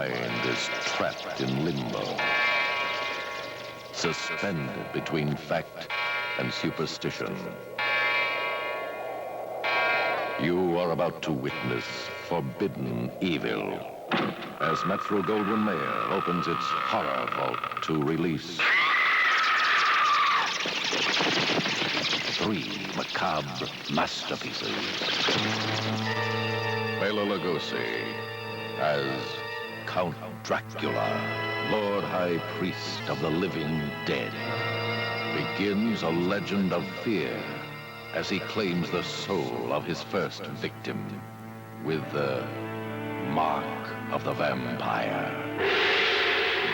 mind is trapped in limbo, suspended between fact and superstition. You are about to witness forbidden evil as Metro-Goldwyn-Mayer opens its horror vault to release 3 macabre masterpieces. Bela Lugosi as Count Dracula, Lord High Priest of the living dead, begins a legend of fear as he claims the soul of his first victim with the mark of the vampire.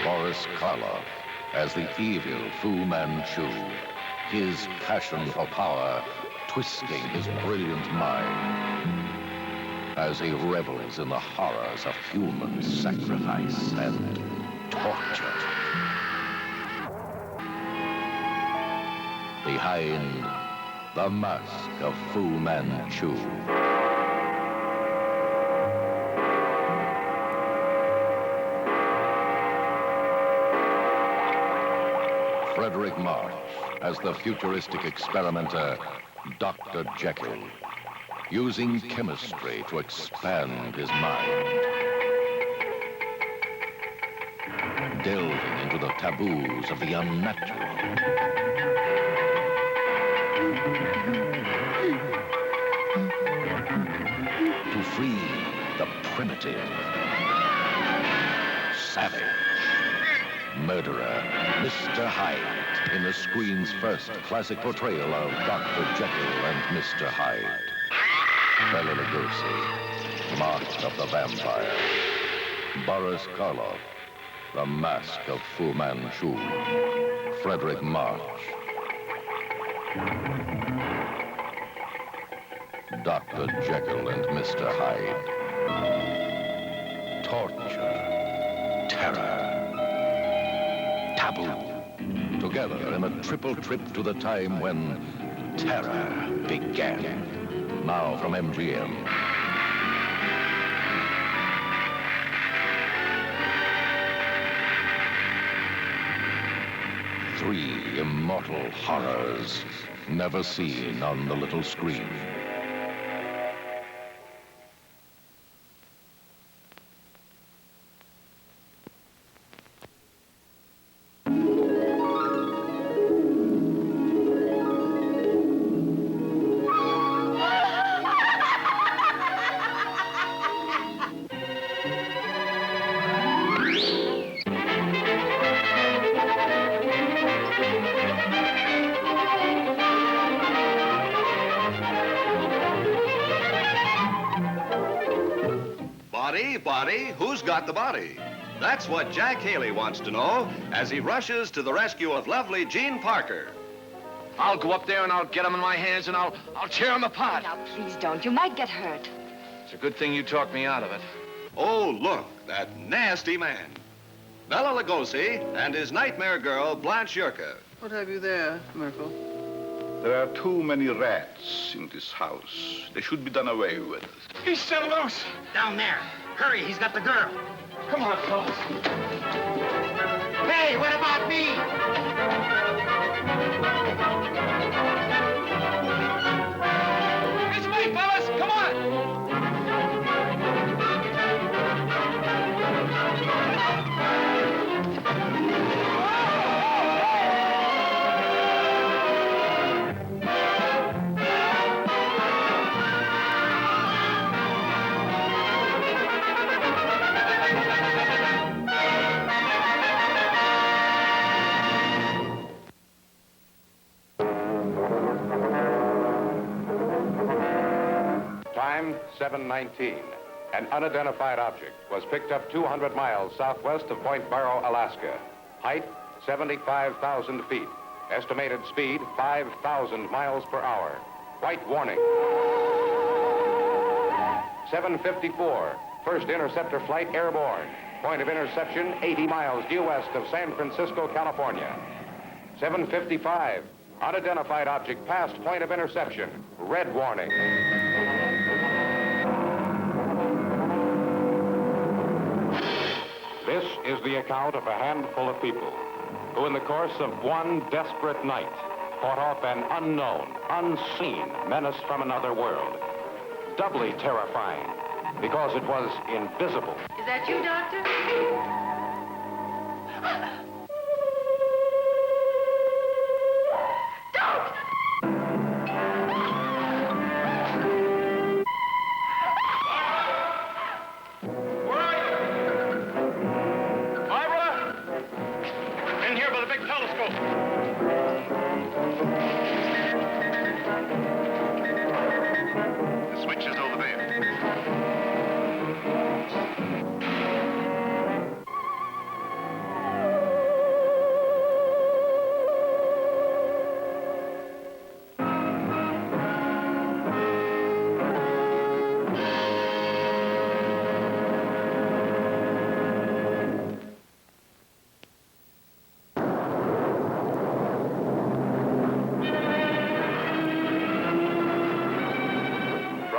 Boris Karloff as the evil Fu Manchu, his passion for power twisting his brilliant mind as he revels in the horrors of human sacrifice and torture. Behind the mask of Fu Manchu. Frederick March as the futuristic experimenter Dr. Jekyll, using chemistry to expand his mind, delving into the taboos of the unnatural. To free the primitive, savage, murderer, Mr. Hyde, in the screen's first classic portrayal of Dr. Jekyll and Mr. Hyde. Bela Lugosi, Mark of the Vampire. Boris Karloff, The Mask of Fu Manchu. Frederick March. Dr. Jekyll and Mr. Hyde. Torture, terror, taboo. Together in a triple trip to the time when terror began. Now from MGM. Three immortal horrors never seen on the little screen. Body? Who's got the body? That's what Jack Haley wants to know as he rushes to the rescue of lovely Jean Parker. I'll go up there and I'll get him in my hands and I'll tear him apart. Now, please don't. You might get hurt. It's a good thing you talked me out of it. Oh, look, that nasty man. Bela Lugosi and his nightmare girl, Blanche Yerka. What have you there, Merkel? There are too many rats in this house. They should be done away with. He's still loose. Down there. Hurry, he's got the girl. Come on, fellas. Hey, what about me? It's me, fellas. Come on. Time, 7:19. An unidentified object was picked up 200 miles southwest of Point Barrow, Alaska. Height, 75,000 feet. Estimated speed, 5,000 miles per hour. White warning. 7:54. First interceptor flight airborne. Point of interception, 80 miles due west of San Francisco, California. 7:55. Unidentified object past point of interception. Red warning. This is the account of a handful of people who, in the course of one desperate night, fought off an unknown, unseen menace from another world. Doubly terrifying because it was invisible. Is that you, Doctor?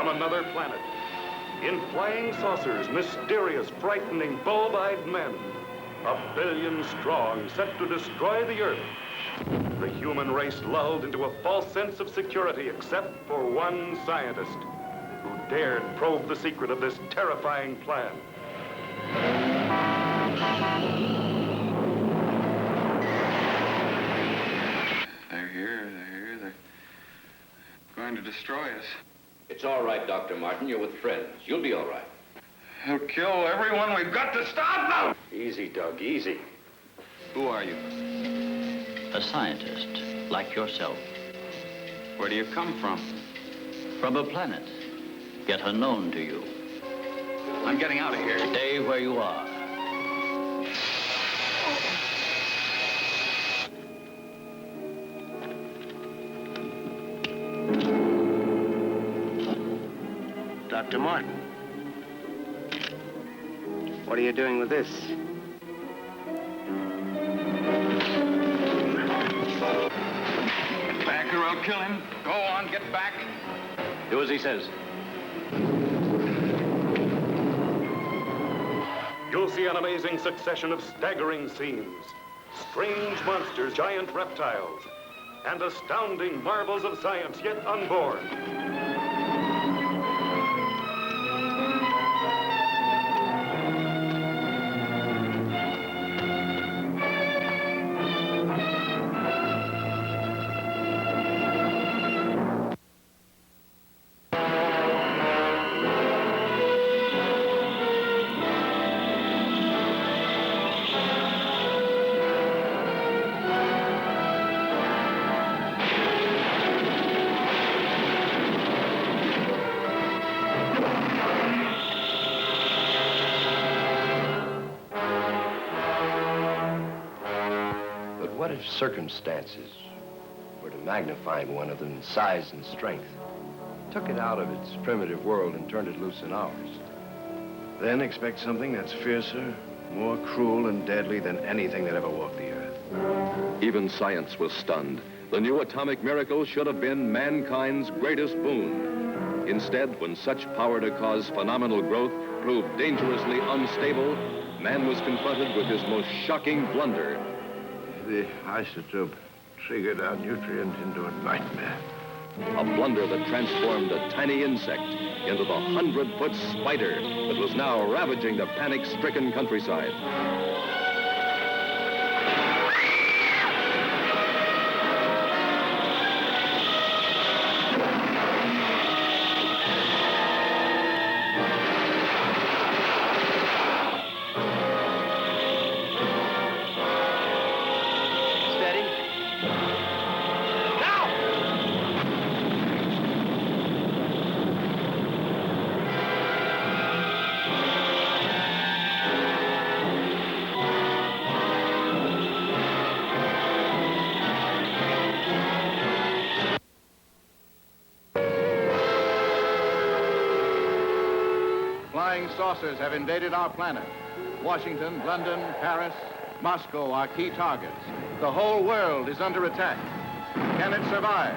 Another planet. In flying saucers, mysterious, frightening, bulb-eyed men. 1 billion strong, set to destroy the Earth. The human race lulled into a false sense of security, except for one scientist who dared probe the secret of this terrifying plan. They're here. They're going to destroy us. It's all right, Dr. Martin. You're with friends. You'll be all right. They'll kill everyone. We've got to stop them! Easy, Doug, easy. Who are you? A scientist, like yourself. Where do you come from? From a planet, yet unknown to you. I'm getting out of here. Stay where you are. Dr. Martin. What are you doing with this? Get back or I'll kill him. Go on, get back. Do as he says. You'll see an amazing succession of staggering scenes. Strange monsters, giant reptiles, and astounding marvels of science yet unborn. What if circumstances were to magnify one of them in size and strength, took it out of its primitive world and turned it loose in ours? Then expect something that's fiercer, more cruel and deadly than anything that ever walked the earth. Even science was stunned. The new atomic miracle should have been mankind's greatest boon. Instead, when such power to cause phenomenal growth proved dangerously unstable, man was confronted with his most shocking blunder. The isotope triggered our nutrient into a nightmare. A blunder that transformed a tiny insect into the 100-foot spider that was now ravaging the panic-stricken countryside. Flying saucers have invaded our planet. Washington, London, Paris, Moscow are key targets. The whole world is under attack. Can it survive?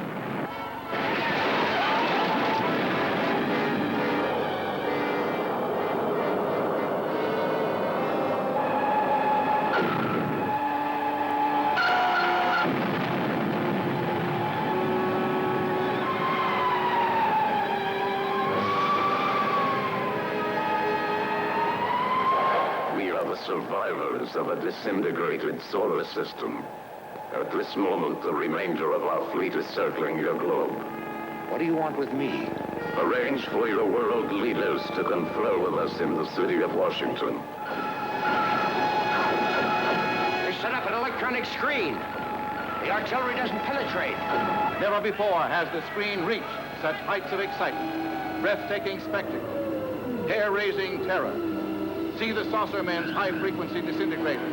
survivors of a disintegrated solar system. At this moment, the remainder of our fleet is circling your globe. What do you want with me? Arrange for your world leaders to confer with us in the city of Washington. They set up an electronic screen. The artillery doesn't penetrate. Never before has the screen reached such heights of excitement, breathtaking spectacle, hair-raising terror. See the saucer men's high-frequency disintegrator.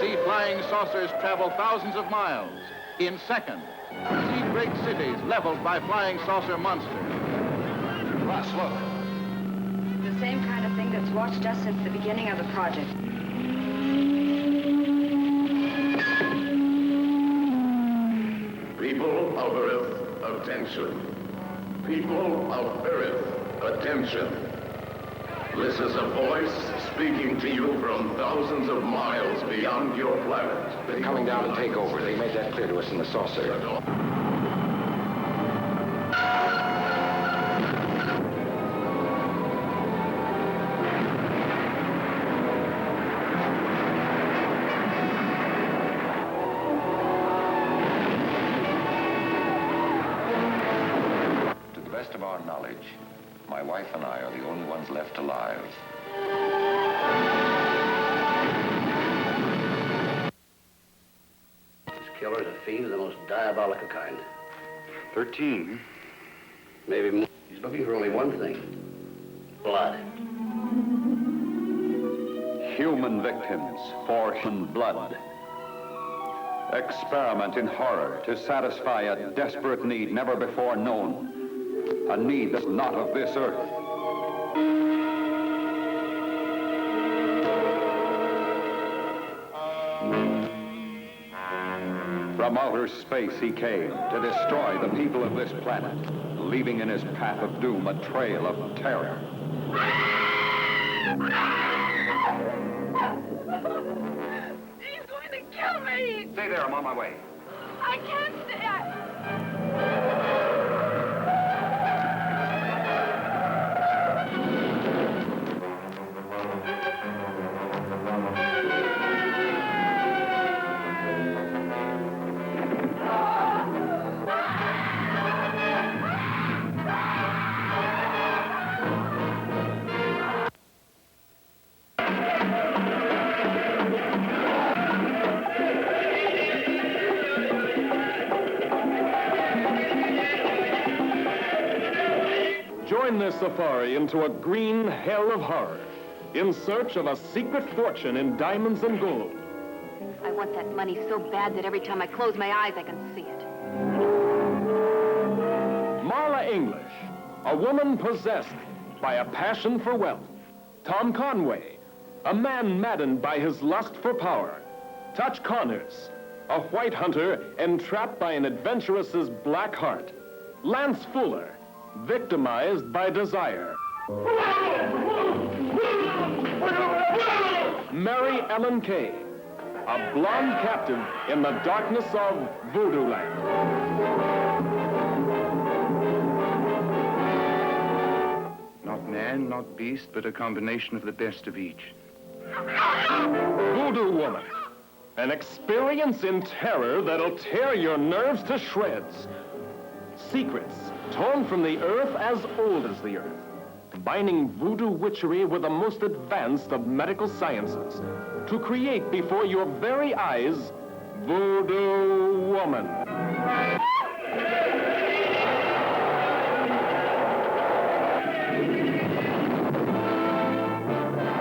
See flying saucers travel thousands of miles in seconds. See great cities leveled by flying saucer monsters. Ross, look. The same kind of thing that's watched us since the beginning of the project. People of Earth, attention. People of Earth, attention. This is a voice speaking to you from thousands of miles beyond your planet. They're coming down to take over. They made that clear to us in the saucer. To the best of our knowledge, my wife and I are the only ones left alive. This killer's a fiend of the most diabolical kind. 13. Maybe more. He's looking for only one thing. Blood. Human victims for human blood. Experiment in horror to satisfy a desperate need never before known. A need that's not of this earth. From outer space he came to destroy the people of this planet, leaving in his path of doom a trail of terror. He's going to kill me! Stay there, I'm on my way. I can't stay. Join this safari into a green hell of horror, in search of a secret fortune in diamonds and gold. I want that money so bad that every time I close my eyes, I can see it. Marla English, a woman possessed by a passion for wealth. Tom Conway, a man maddened by his lust for power. Touch Connors, a white hunter entrapped by an adventuress's black heart. Lance Fuller, victimized by desire. Mary Ellen Kay, a blonde captive in the darkness of Voodoo Land. Not man, not beast, but a combination of the best of each. Voodoo Woman, an experience in terror that'll tear your nerves to shreds. Secrets torn from the earth as old as the earth, combining voodoo witchery with the most advanced of medical sciences to create before your very eyes Voodoo Woman.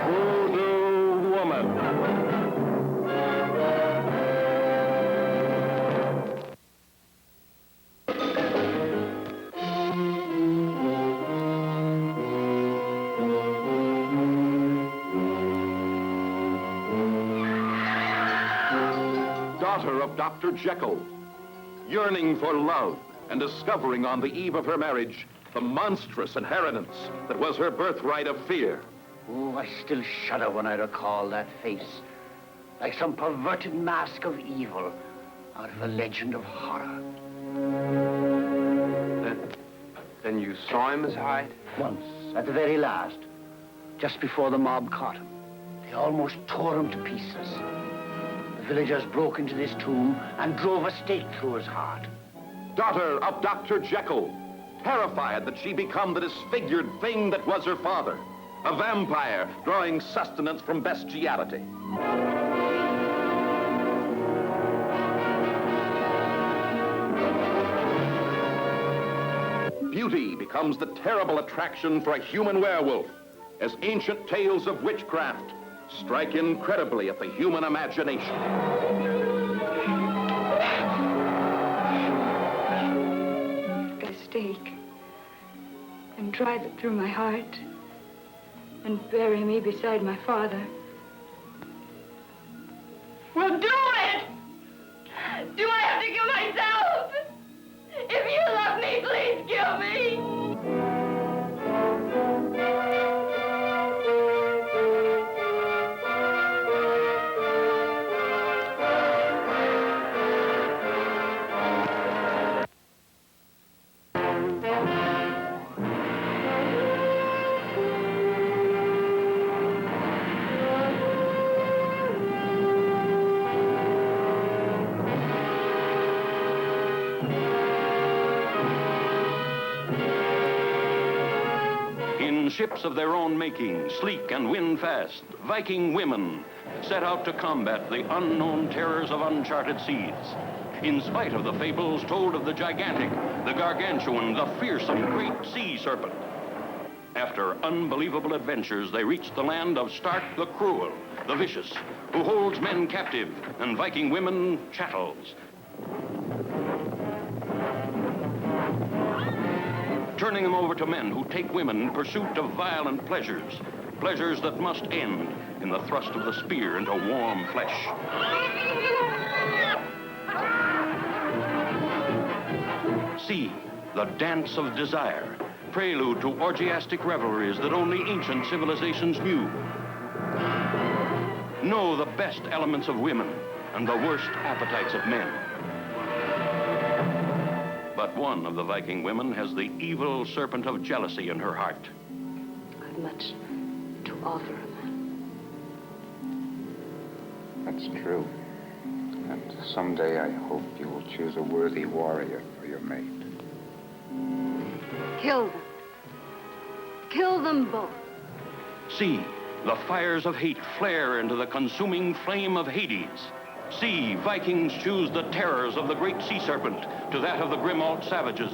Voodoo Woman. Daughter of Dr. Jekyll, yearning for love and discovering on the eve of her marriage the monstrous inheritance that was her birthright of fear. Oh, I still shudder when I recall that face, like some perverted mask of evil out of a legend of horror. Then you saw him as Hyde? Once, at the very last, just before the mob caught him. They almost tore him to pieces. The villagers broke into this tomb and drove a stake through his heart. Daughter of Dr. Jekyll, terrified that she become the disfigured thing that was her father, a vampire drawing sustenance from bestiality. Beauty becomes the terrible attraction for a human werewolf, as ancient tales of witchcraft strike incredibly at the human imagination. A stake and drive it through my heart and bury me beside my father. Well, do it! Do I have to kill myself? If you love me, please kill me! Ships of their own making, sleek and wind fast, Viking women set out to combat the unknown terrors of uncharted seas. In spite of the fables told of the gigantic, the gargantuan, the fearsome great sea serpent. After unbelievable adventures, they reached the land of Stark the Cruel, the vicious, who holds men captive and Viking women chattels. Turning them over to men who take women in pursuit of violent pleasures, pleasures that must end in the thrust of the spear into warm flesh. See, the dance of desire, prelude to orgiastic revelries that only ancient civilizations knew. Know the best elements of women and the worst appetites of men. But one of the Viking women has the evil serpent of jealousy in her heart. I've much to offer him. That's true. And someday I hope you will choose a worthy warrior for your mate. Kill them. Kill them both. See, the fires of hate flare into the consuming flame of Hades. See, Vikings choose the terrors of the great sea serpent to that of the Grimald savages.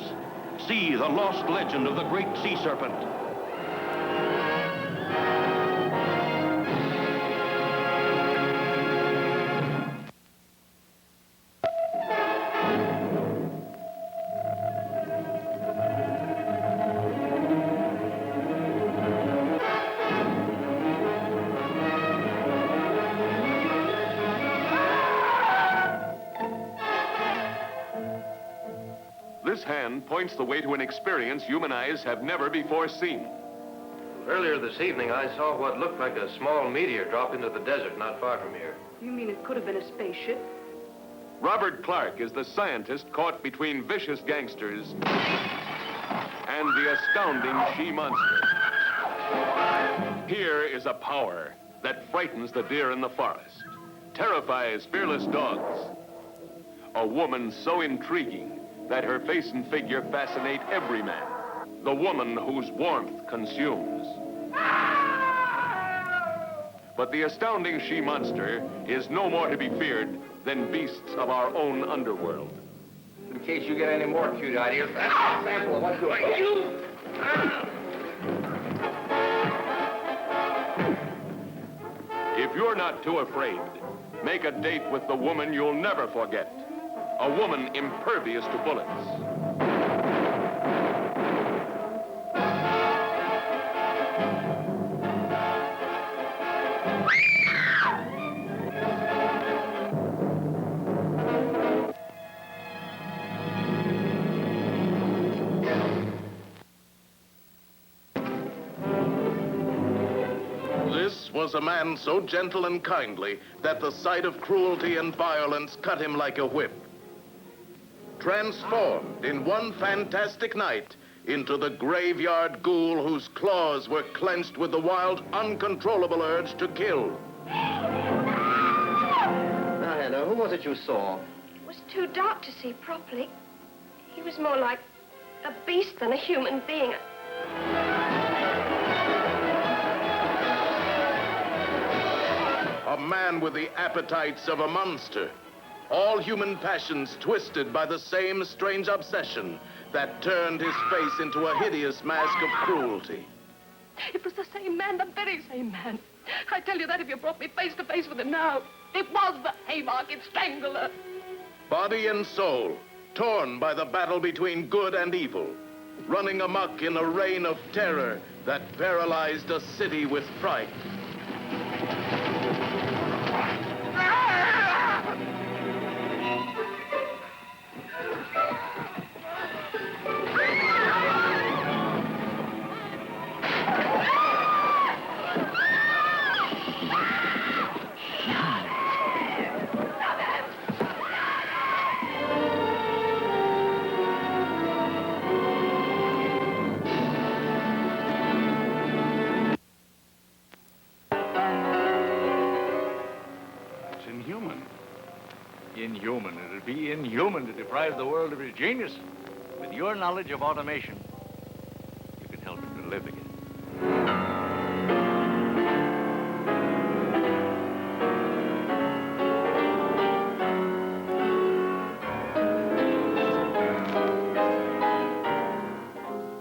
See, the lost legend of the great sea serpent. This hand points the way to an experience human eyes have never before seen. Earlier this evening, I saw what looked like a small meteor drop into the desert not far from here. You mean it could have been a spaceship? Robert Clark is the scientist caught between vicious gangsters and the astounding she-monster. Here is a power that frightens the deer in the forest, terrifies fearless dogs. A woman so intriguing that her face and figure fascinate every man. The woman whose warmth consumes. But the astounding she-monster is no more to be feared than beasts of our own underworld. In case you get any more cute ideas, that's a sample of what's going on. If you're not too afraid, make a date with the woman you'll never forget. A woman impervious to bullets. This was a man so gentle and kindly that the sight of cruelty and violence cut him like a whip. Transformed in one fantastic night into the graveyard ghoul whose claws were clenched with the wild, uncontrollable urge to kill. was it you saw? It was too dark to see properly. He was more like a beast than a human being. A man with the appetites of a monster. All human passions twisted by the same strange obsession that turned his face into a hideous mask of cruelty. It was the same man, the very same man. I tell you that if you brought me face to face with him now. It was the Haymarket Strangler. Body and soul, torn by the battle between good and evil, running amok in a reign of terror that paralyzed a city with fright. Inhuman. It'd be inhuman to deprive the world of its genius. With your knowledge of automation, you can help it to live again.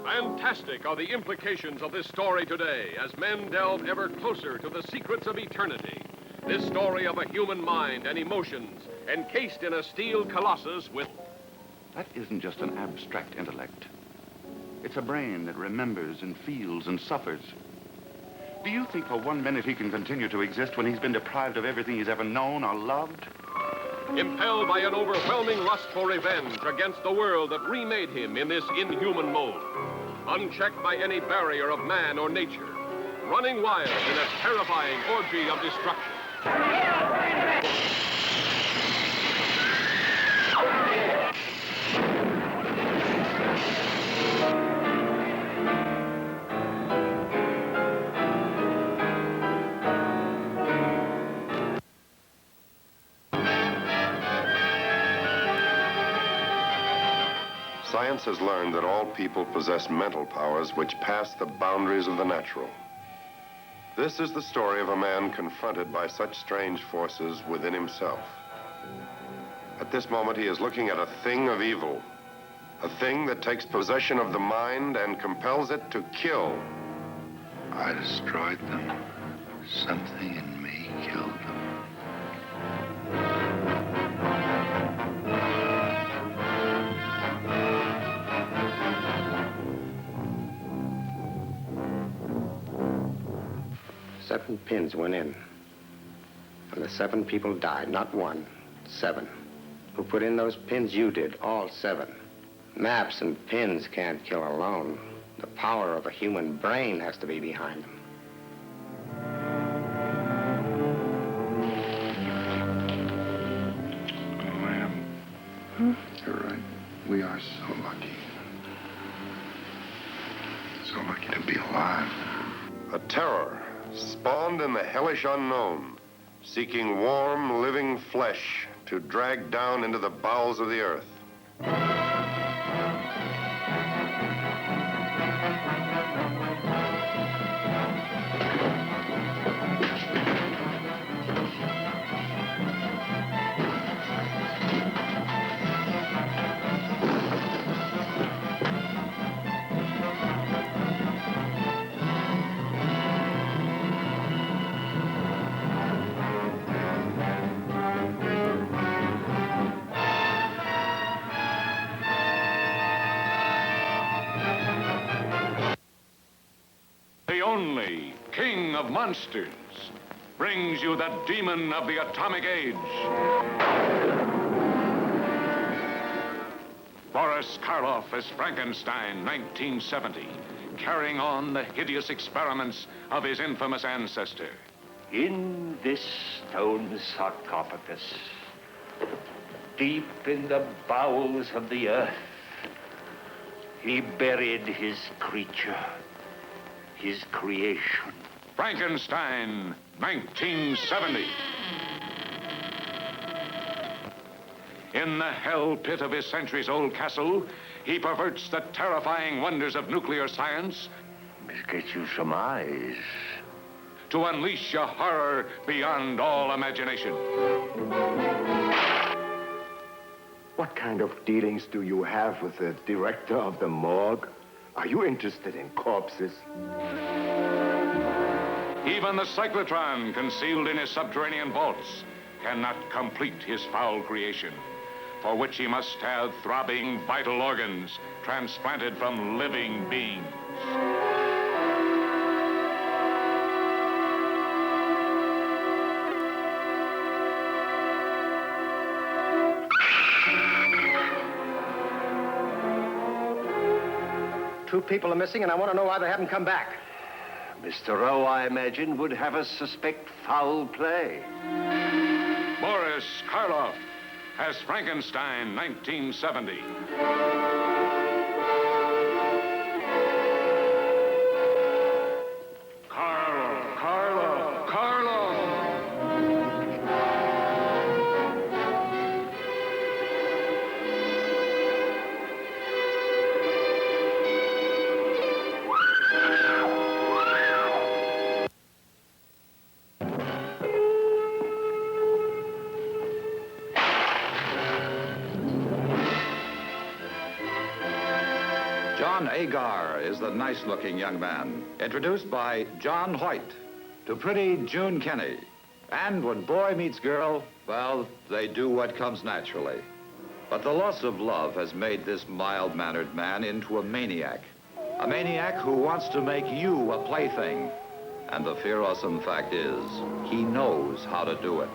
Fantastic are the implications of this story today as men delve ever closer to the secrets of eternity. This story of a human mind and emotions encased in a steel colossus with... That isn't just an abstract intellect. It's a brain that remembers and feels and suffers. Do you think for 1 minute he can continue to exist when he's been deprived of everything he's ever known or loved? Impelled by an overwhelming lust for revenge against the world that remade him in this inhuman mold. Unchecked by any barrier of man or nature. Running wild in a terrifying orgy of destruction. Science has learned that all people possess mental powers which pass the boundaries of the natural. This is the story of a man confronted by such strange forces within himself. At this moment, he is looking at a thing of evil, a thing that takes possession of the mind and compels it to kill. I destroyed them. Something in me killed them. Seven pins went in. And the 7 people died, not 1, 7. Who put in those pins? You did, all 7. Maps and pins can't kill alone. The power of a human brain has to be behind them. Ma'am, you're right. We are so lucky. So lucky to be alive. A terror spawned in the hellish unknown, seeking warm, living flesh to drag down into the bowels of the earth. Only king of monsters brings you the demon of the atomic age. Boris Karloff as Frankenstein, 1970, carrying on the hideous experiments of his infamous ancestor. In this stone sarcophagus, deep in the bowels of the earth, he buried his creature. His creation. Frankenstein, 1970. In the hell pit of his centuries-old castle, he perverts the terrifying wonders of nuclear science. Get you some eyes. To unleash a horror beyond all imagination. What kind of dealings do you have with the director of the morgue? Are you interested in corpses? Even the cyclotron, concealed in his subterranean vaults, cannot complete his foul creation, for which he must have throbbing vital organs transplanted from living beings. Two people are missing, and I want to know why they haven't come back. Mr. Rowe, I imagine, would have us suspect foul play. Boris Karloff as Frankenstein, 1970. John Agar is the nice-looking young man, introduced by John Hoyt to pretty June Kenny. And when boy meets girl, well, they do what comes naturally. But the loss of love has made this mild-mannered man into a maniac who wants to make you a plaything. And the fearsome fact is, he knows how to do it.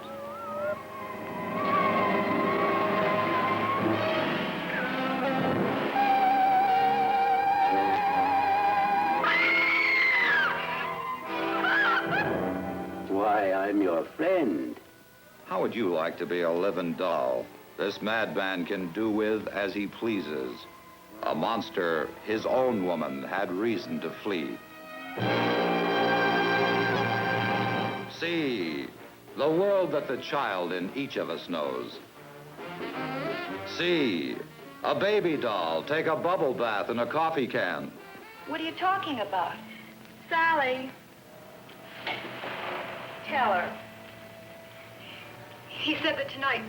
I'm your friend. How would you like to be a living doll this madman can do with as he pleases? A monster his own woman had reason to flee. See, the world that the child in each of us knows. See, a baby doll take a bubble bath in a coffee can. What are you talking about? Sally. Tell her. He said that tonight.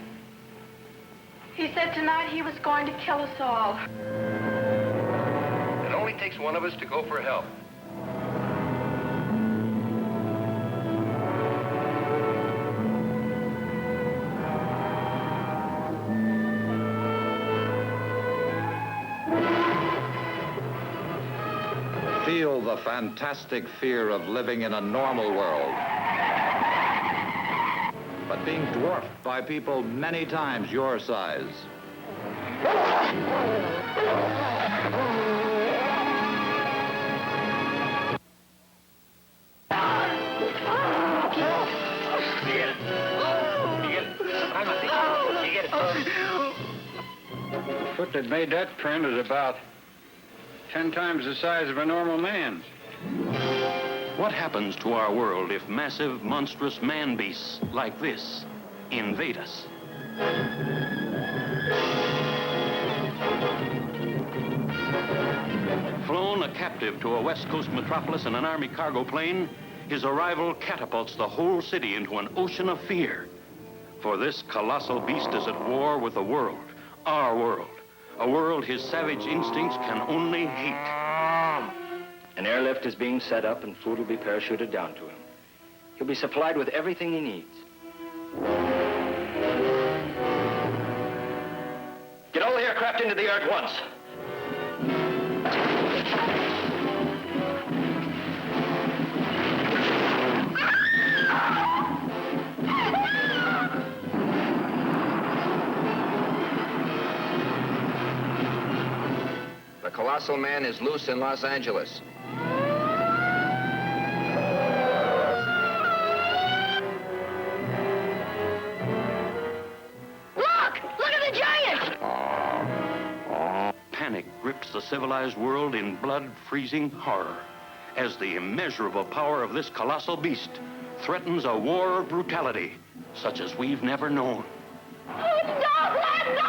He said tonight he was going to kill us all. It only takes one of us to go for help. Feel the fantastic fear of living in a normal world, but being dwarfed by people many times your size. The foot that made that print is about 10 times the size of a normal man's. What happens to our world if massive, monstrous man-beasts like this invade us? Flown a captive to a West Coast metropolis in an Army cargo plane, his arrival catapults the whole city into an ocean of fear. For this colossal beast is at war with the world, our world. A world his savage instincts can only hate. An airlift is being set up and food will be parachuted down to him. He'll be supplied with everything he needs. Get all the aircraft into the air at once. The Colossal Man is loose in Los Angeles. Look at the giant! Panic grips the civilized world in blood-freezing horror as the immeasurable power of this colossal beast threatens a war of brutality such as we've never known. Oh, stop! Let go!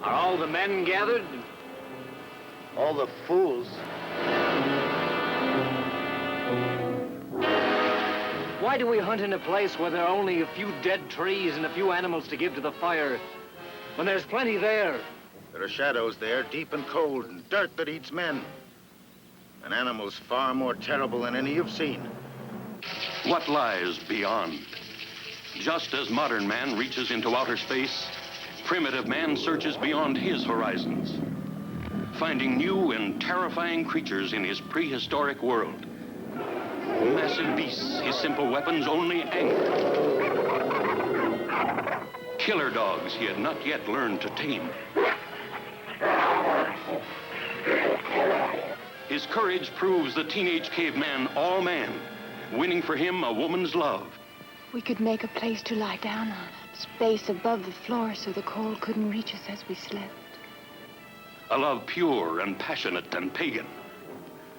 Are all the men gathered? All the fools. Why do we hunt in a place where there are only a few dead trees and a few animals to give to the fire, when there's plenty there? There are shadows there, deep and cold, and dirt that eats men. An animal's far more terrible than any you've seen. What lies beyond? Just as modern man reaches into outer space, primitive man searches beyond his horizons, finding new and terrifying creatures in his prehistoric world. Massive beasts, his simple weapons only anger. Killer dogs he had not yet learned to tame. His courage proves the teenage caveman all man, winning for him a woman's love. We could make a place to lie down on, space above the floor so the cold couldn't reach us as we slept. A love pure and passionate and pagan,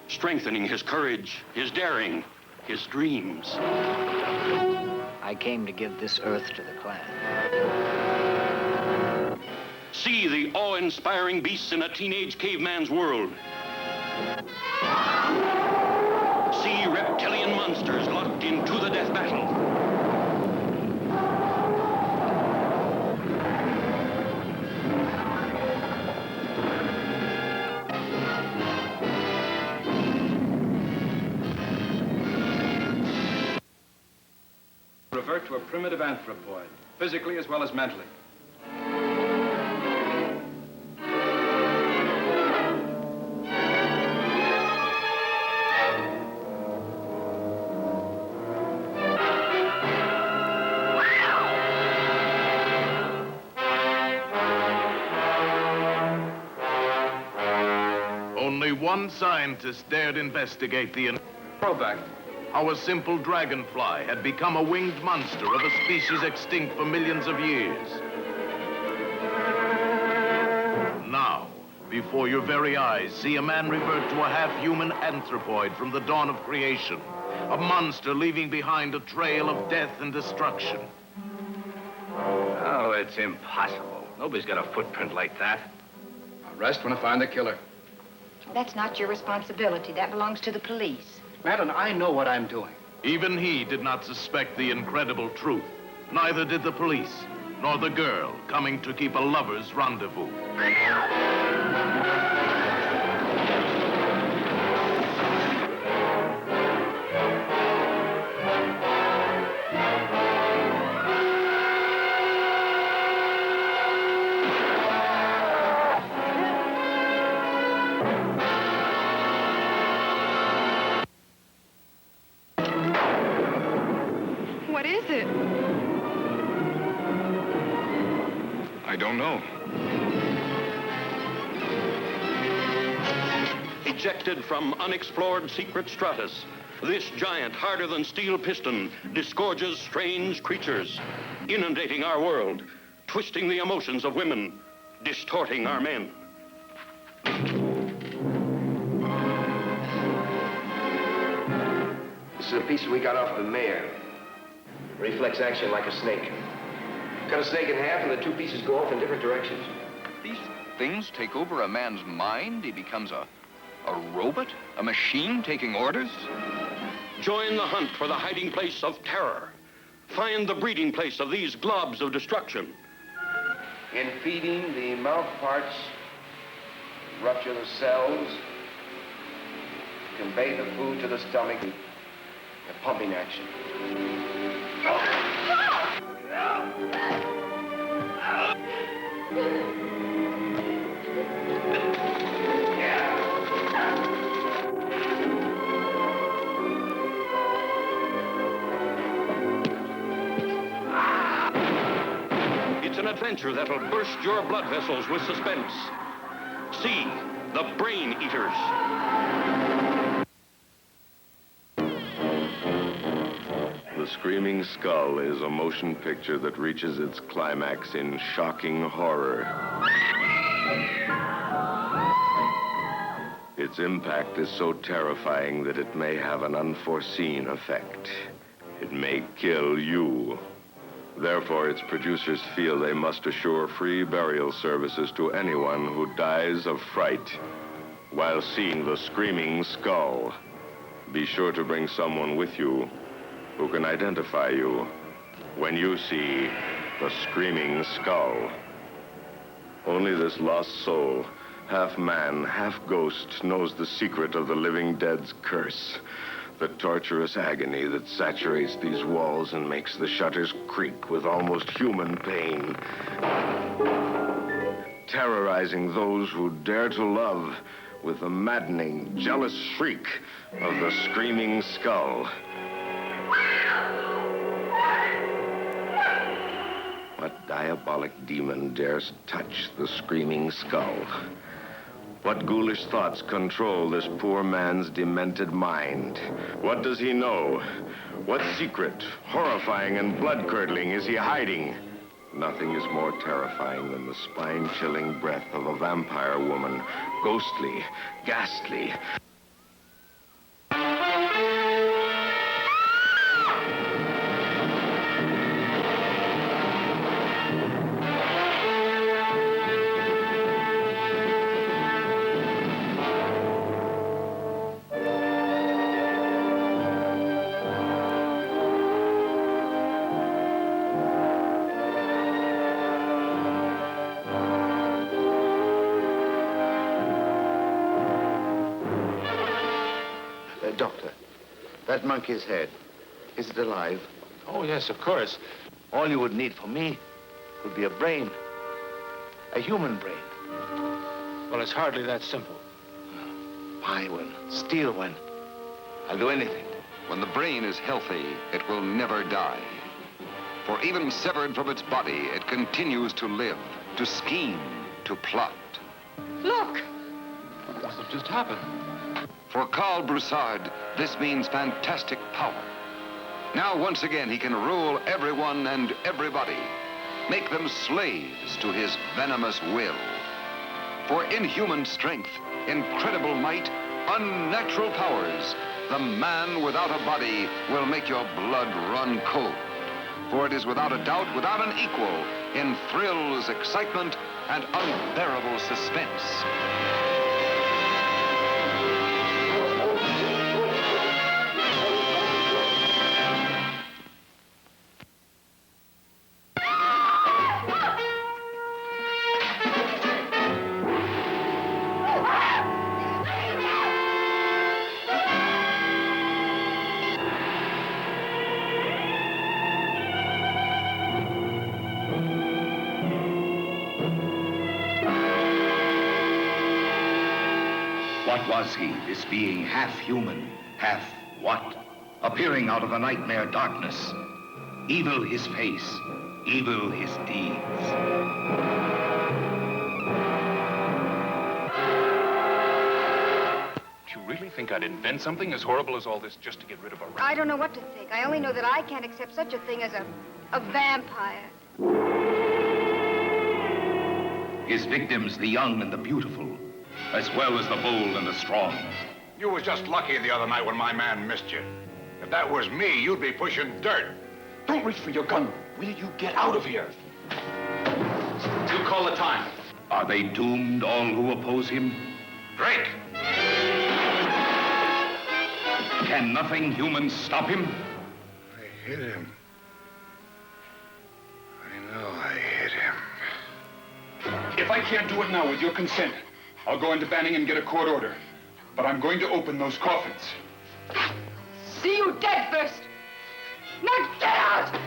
strengthening his courage, his daring, his dreams. I came to give this earth to the clan. See the awe-inspiring beasts in a teenage caveman's world. See reptilian monsters locked into the death battle. Revert to a primitive anthropoid, physically as well as mentally. Only one scientist dared investigate the... Throwback. How a simple dragonfly had become a winged monster of a species extinct for millions of years. Now, before your very eyes, see a man revert to a half-human anthropoid from the dawn of creation. A monster leaving behind a trail of death and destruction. Oh, it's impossible. Nobody's got a footprint like that. I'll rest when I find the killer. That's not your responsibility. That belongs to the police. Madeline, I know what I'm doing. Even he did not suspect the incredible truth. Neither did the police, nor the girl coming to keep a lover's rendezvous. What is it? I don't know. Ejected from unexplored secret stratus, this giant, harder than steel piston, disgorges strange creatures, inundating our world, twisting the emotions of women, distorting our men. This is a piece we got off the mayor. Reflex action like a snake. Cut a snake in half and the two pieces go off in different directions. These things take over a man's mind. He becomes a robot, a machine taking orders. Join the hunt for the hiding place of terror. Find the breeding place of these globs of destruction. In feeding, the mouth parts rupture the cells, convey the food to the stomach, a pumping action. It's an adventure that'll burst your blood vessels with suspense. See the Brain Eaters. The Screaming Skull is a motion picture that reaches its climax in shocking horror. Its impact is so terrifying that it may have an unforeseen effect. It may kill you. Therefore, its producers feel they must assure free burial services to anyone who dies of fright while seeing the screaming skull. Be sure to bring someone with you who can identify you when you see the screaming skull. Only this lost soul, half man, half ghost, knows the secret of the living dead's curse. The torturous agony that saturates these walls and makes the shutters creak with almost human pain. Terrorizing those who dare to love with the maddening, jealous shriek of the screaming skull. What diabolic demon dares touch the screaming skull? What ghoulish thoughts control this poor man's demented mind? What does he know? What secret, horrifying and blood-curdling, is he hiding? Nothing is more terrifying than the spine-chilling breath of a vampire woman, ghostly, ghastly. Doctor, that monkey's head, is it alive? Oh, yes, of course. All you would need for me would be a brain. A human brain. Well, it's hardly that simple. Buy one, steal one. I'll do anything. When the brain is healthy, it will never die. For even severed from its body, it continues to live, to scheme, to plot. Look! What must have just happened? For Carl Broussard, this means fantastic power. Now, once again, he can rule everyone and everybody, make them slaves to his venomous will. For inhuman strength, incredible might, unnatural powers, the man without a body will make your blood run cold. For it is without a doubt, without an equal, in thrills, excitement, and unbearable suspense. What was he, this being half human, half what? Appearing out of the nightmare darkness. Evil his face, evil his deeds. Do you really think I'd invent something as horrible as all this just to get rid of a rat? I don't know what to think. I only know that I can't accept such a thing as a vampire. His victims, the young and the beautiful, as well as the bold and the strong. You was just lucky the other night when my man missed you. If that was me, you'd be pushing dirt. Don't reach for your gun. Will you get out of here? You call the time. Are they doomed, all who oppose him? Drake! Can nothing human stop him? I hit him. I know I hit him. If I can't do it now with your consent, I'll go into Banning and get a court order. But I'm going to open those coffins. See you dead first. Now get out!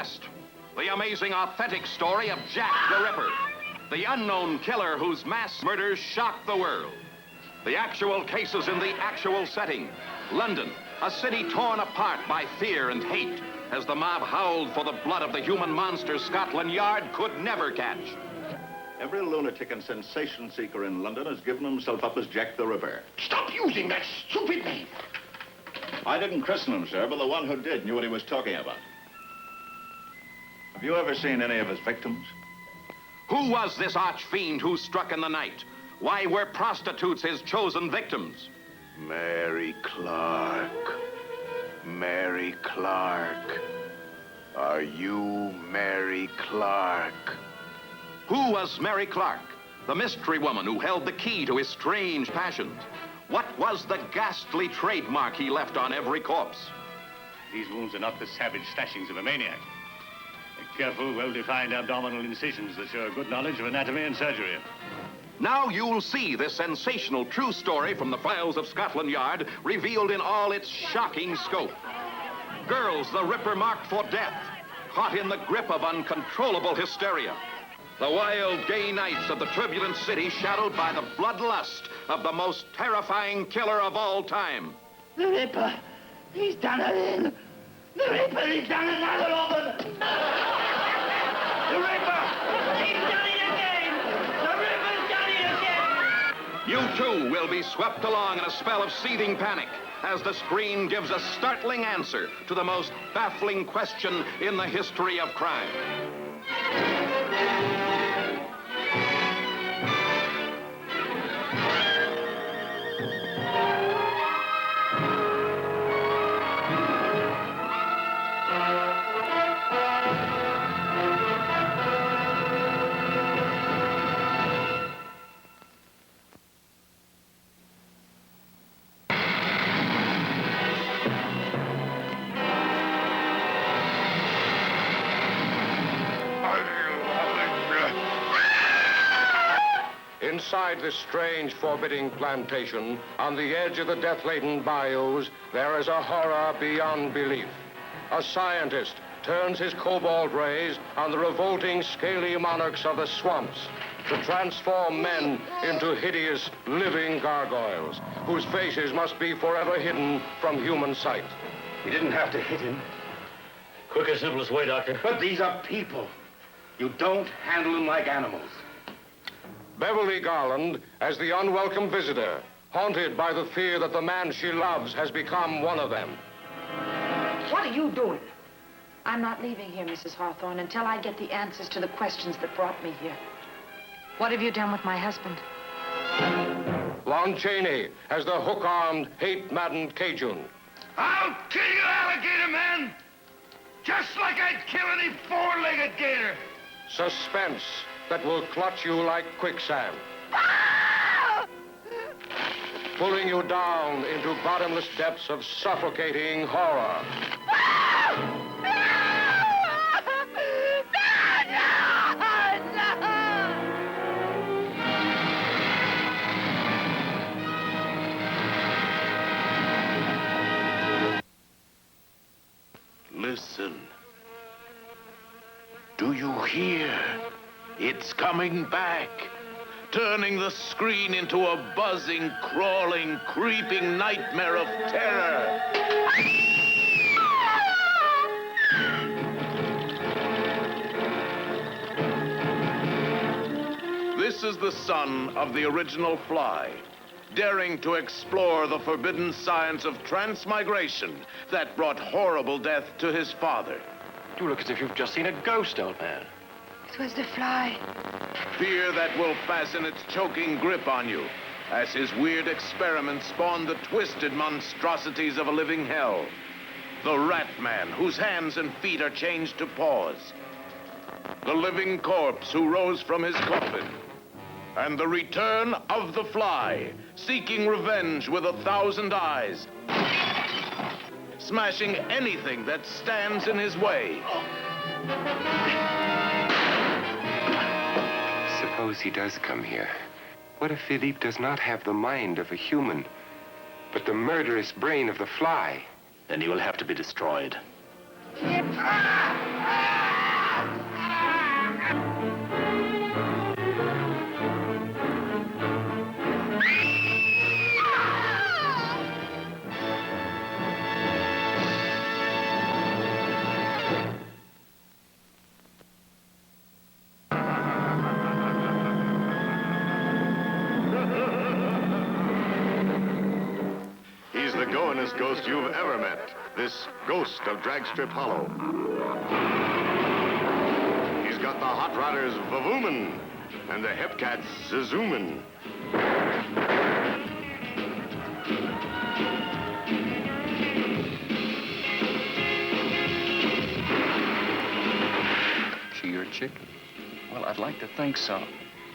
past. The amazing, authentic story of Jack the Ripper, the unknown killer whose mass murders shocked the world. The actual cases in the actual setting. London, a city torn apart by fear and hate, as the mob howled for the blood of the human monster Scotland Yard could never catch. Every lunatic and sensation seeker in London has given himself up as Jack the Ripper. Stop using that stupid name. I didn't christen him, sir, but the one who did knew what he was talking about. Have you ever seen any of his victims? Who was this arch-fiend who struck in the night? Why were prostitutes his chosen victims? Mary Clark. Mary Clark. Are you Mary Clark? Who was Mary Clark, the mystery woman who held the key to his strange passions? What was the ghastly trademark he left on every corpse? These wounds are not the savage slashings of a maniac. They're careful, well-defined abdominal incisions that show a good knowledge of anatomy and surgery. Now you'll see this sensational true story from the files of Scotland Yard revealed in all its shocking scope. Girls the Ripper marked for death, caught in the grip of uncontrollable hysteria. The wild gay nights of the turbulent city shadowed by the bloodlust of the most terrifying killer of all time. The Ripper, he's done it in. The Ripper, he's done another woman. The Ripper, he's done it again. The Ripper's done it again. You too will be swept along in a spell of seething panic as the screen gives a startling answer to the most baffling question in the history of crime. Inside this strange, forbidding plantation, on the edge of the death-laden bayous, there is a horror beyond belief. A scientist turns his cobalt rays on the revolting, scaly monarchs of the swamps to transform men into hideous, living gargoyles, whose faces must be forever hidden from human sight. You didn't have to hit him. Quickest, simplest way, Doctor. But these are people. You don't handle them like animals. Beverly Garland as the unwelcome visitor, haunted by the fear that the man she loves has become one of them. What are you doing? I'm not leaving here, Mrs. Hawthorne, until I get the answers to the questions that brought me here. What have you done with my husband? Lon Chaney as the hook-armed, hate-maddened Cajun. I'll kill you, alligator man! Just like I'd kill any four-legged gator! Suspense that will clutch you like quicksand. Pulling you down into bottomless depths of suffocating horror. Listen. Do you hear? It's coming back, turning the screen into a buzzing, crawling, creeping nightmare of terror. This is the son of the original Fly, daring to explore the forbidden science of transmigration that brought horrible death to his father. You look as if you've just seen a ghost, old man. It was the Fly. Fear that will fasten its choking grip on you, as his weird experiments spawn the twisted monstrosities of a living hell. The Rat Man, whose hands and feet are changed to paws. The living corpse who rose from his coffin. And the return of the Fly, seeking revenge with 1,000 eyes. Smashing anything that stands in his way. Suppose he does come here. What if Philippe does not have the mind of a human, but the murderous brain of the Fly? Then he will have to be destroyed. He's the goingest ghost you've ever met. This ghost of Dragstrip Hollow. He's got the Hot Rodders Voodoo Woman and the Hepcats Zoomin. She your chick? Well, I'd like to think so.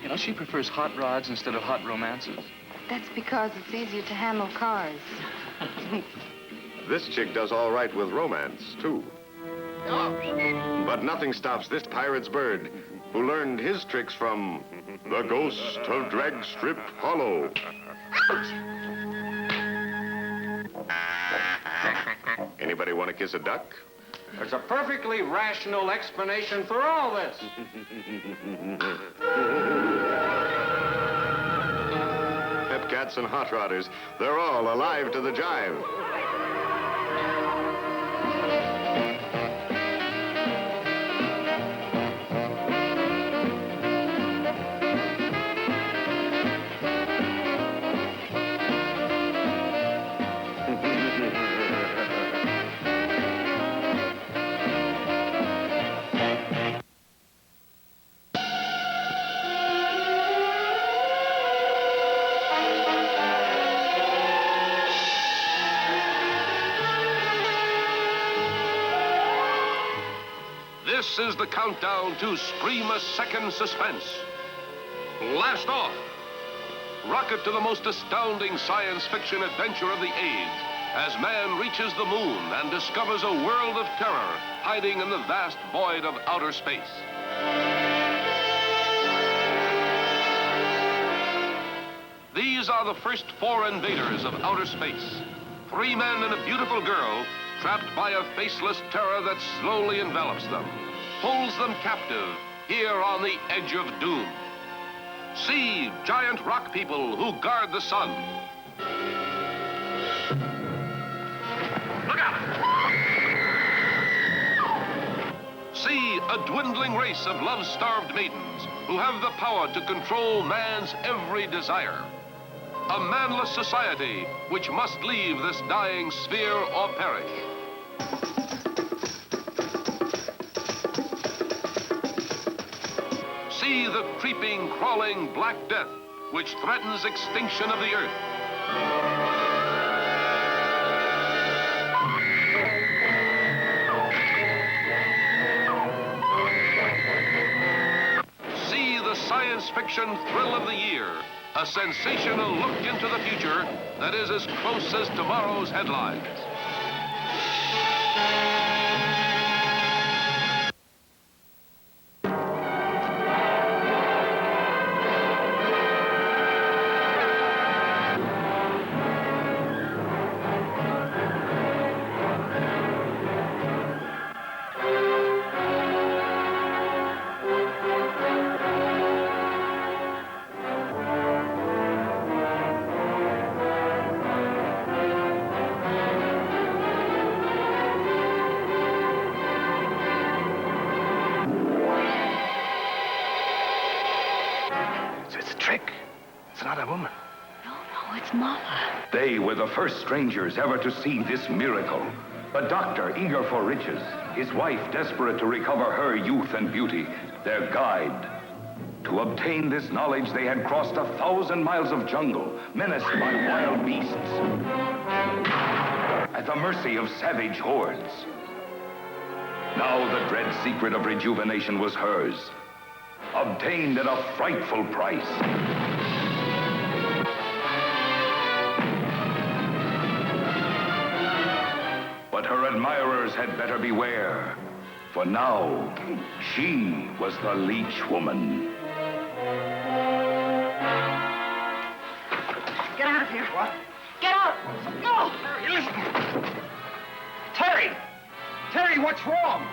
You know, she prefers hot rods instead of hot romances. That's because it's easier to handle cars. This chick does all right with romance, too. But nothing stops this pirate's bird, who learned his tricks from the ghost of Dragstrip Hollow. Anybody want to kiss a duck? There's a perfectly rational explanation for all this. Hepcats and hot rodders, they're all alive to the jive. This is the countdown to scream a second suspense. Blast off! Rocket to the most astounding science fiction adventure of the age as man reaches the moon and discovers a world of terror hiding in the vast void of outer space. These are the first 4 invaders of outer space. 3 men and a beautiful girl trapped by a faceless terror that slowly envelops them, holds them captive here on the edge of doom. See giant rock people who guard the sun. Look out! See a dwindling race of love-starved maidens who have the power to control man's every desire. A manless society which must leave this dying sphere or perish. See the creeping, crawling Black Death which threatens extinction of the earth. See the science fiction thrill of the year. A sensational look into the future that is as close as tomorrow's headlines. They were the first strangers ever to see this miracle. A doctor eager for riches, his wife desperate to recover her youth and beauty, their guide. To obtain this knowledge, they had crossed 1,000 miles of jungle, menaced by wild beasts, at the mercy of savage hordes. Now the dread secret of rejuvenation was hers, obtained at a frightful price. But her admirers had better beware, for now, she was the leech woman. Get out of here. What? Get out! Go! Terry, listen! Terry! Terry, what's wrong?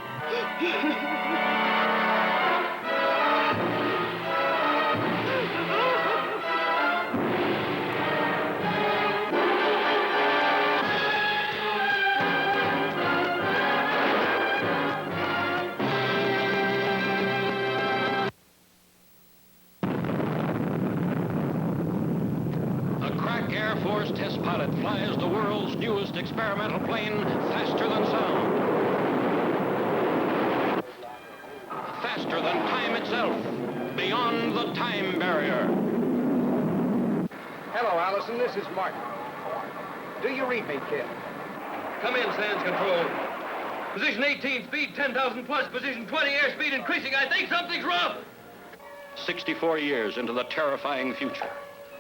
Air Force test pilot flies the world's newest experimental plane faster than sound. Faster than time itself, beyond the time barrier. Hello, Allison. This is Martin. Do you read me, kid? Come in, Sands Control. Position 18, speed 10,000 plus. Position 20, airspeed increasing. I think something's wrong. 64 years into the terrifying future.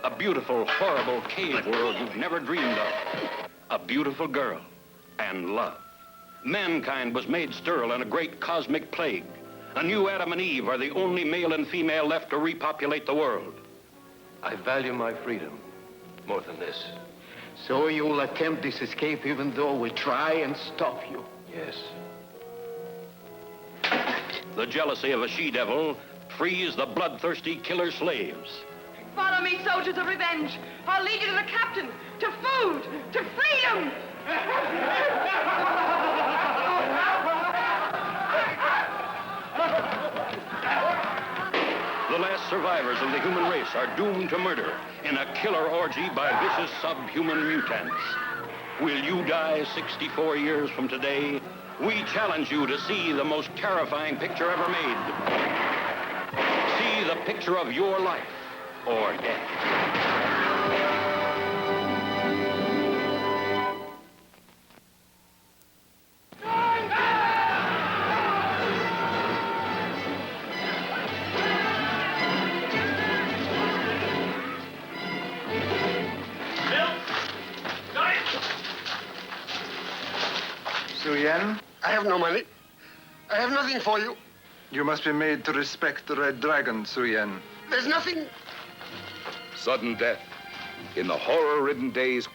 A beautiful, horrible cave world you've never dreamed of. A beautiful girl and love. Mankind was made sterile in a great cosmic plague. A new Adam and Eve are the only male and female left to repopulate the world. I value my freedom more than this. So you'll attempt this escape even though we try and stop you? Yes. The jealousy of a she-devil frees the bloodthirsty killer slaves. Follow me, soldiers of revenge. I'll lead you to the captain, to food, to freedom. The last survivors of the human race are doomed to murder in a killer orgy by vicious subhuman mutants. Will you die 64 years from today? We challenge you to see the most terrifying picture ever made. See the picture of your life or death. Suyen? I have no money. I have nothing for you. You must be made to respect the Red Dragon, Suyen. There's nothing. Sudden death in the horror-ridden days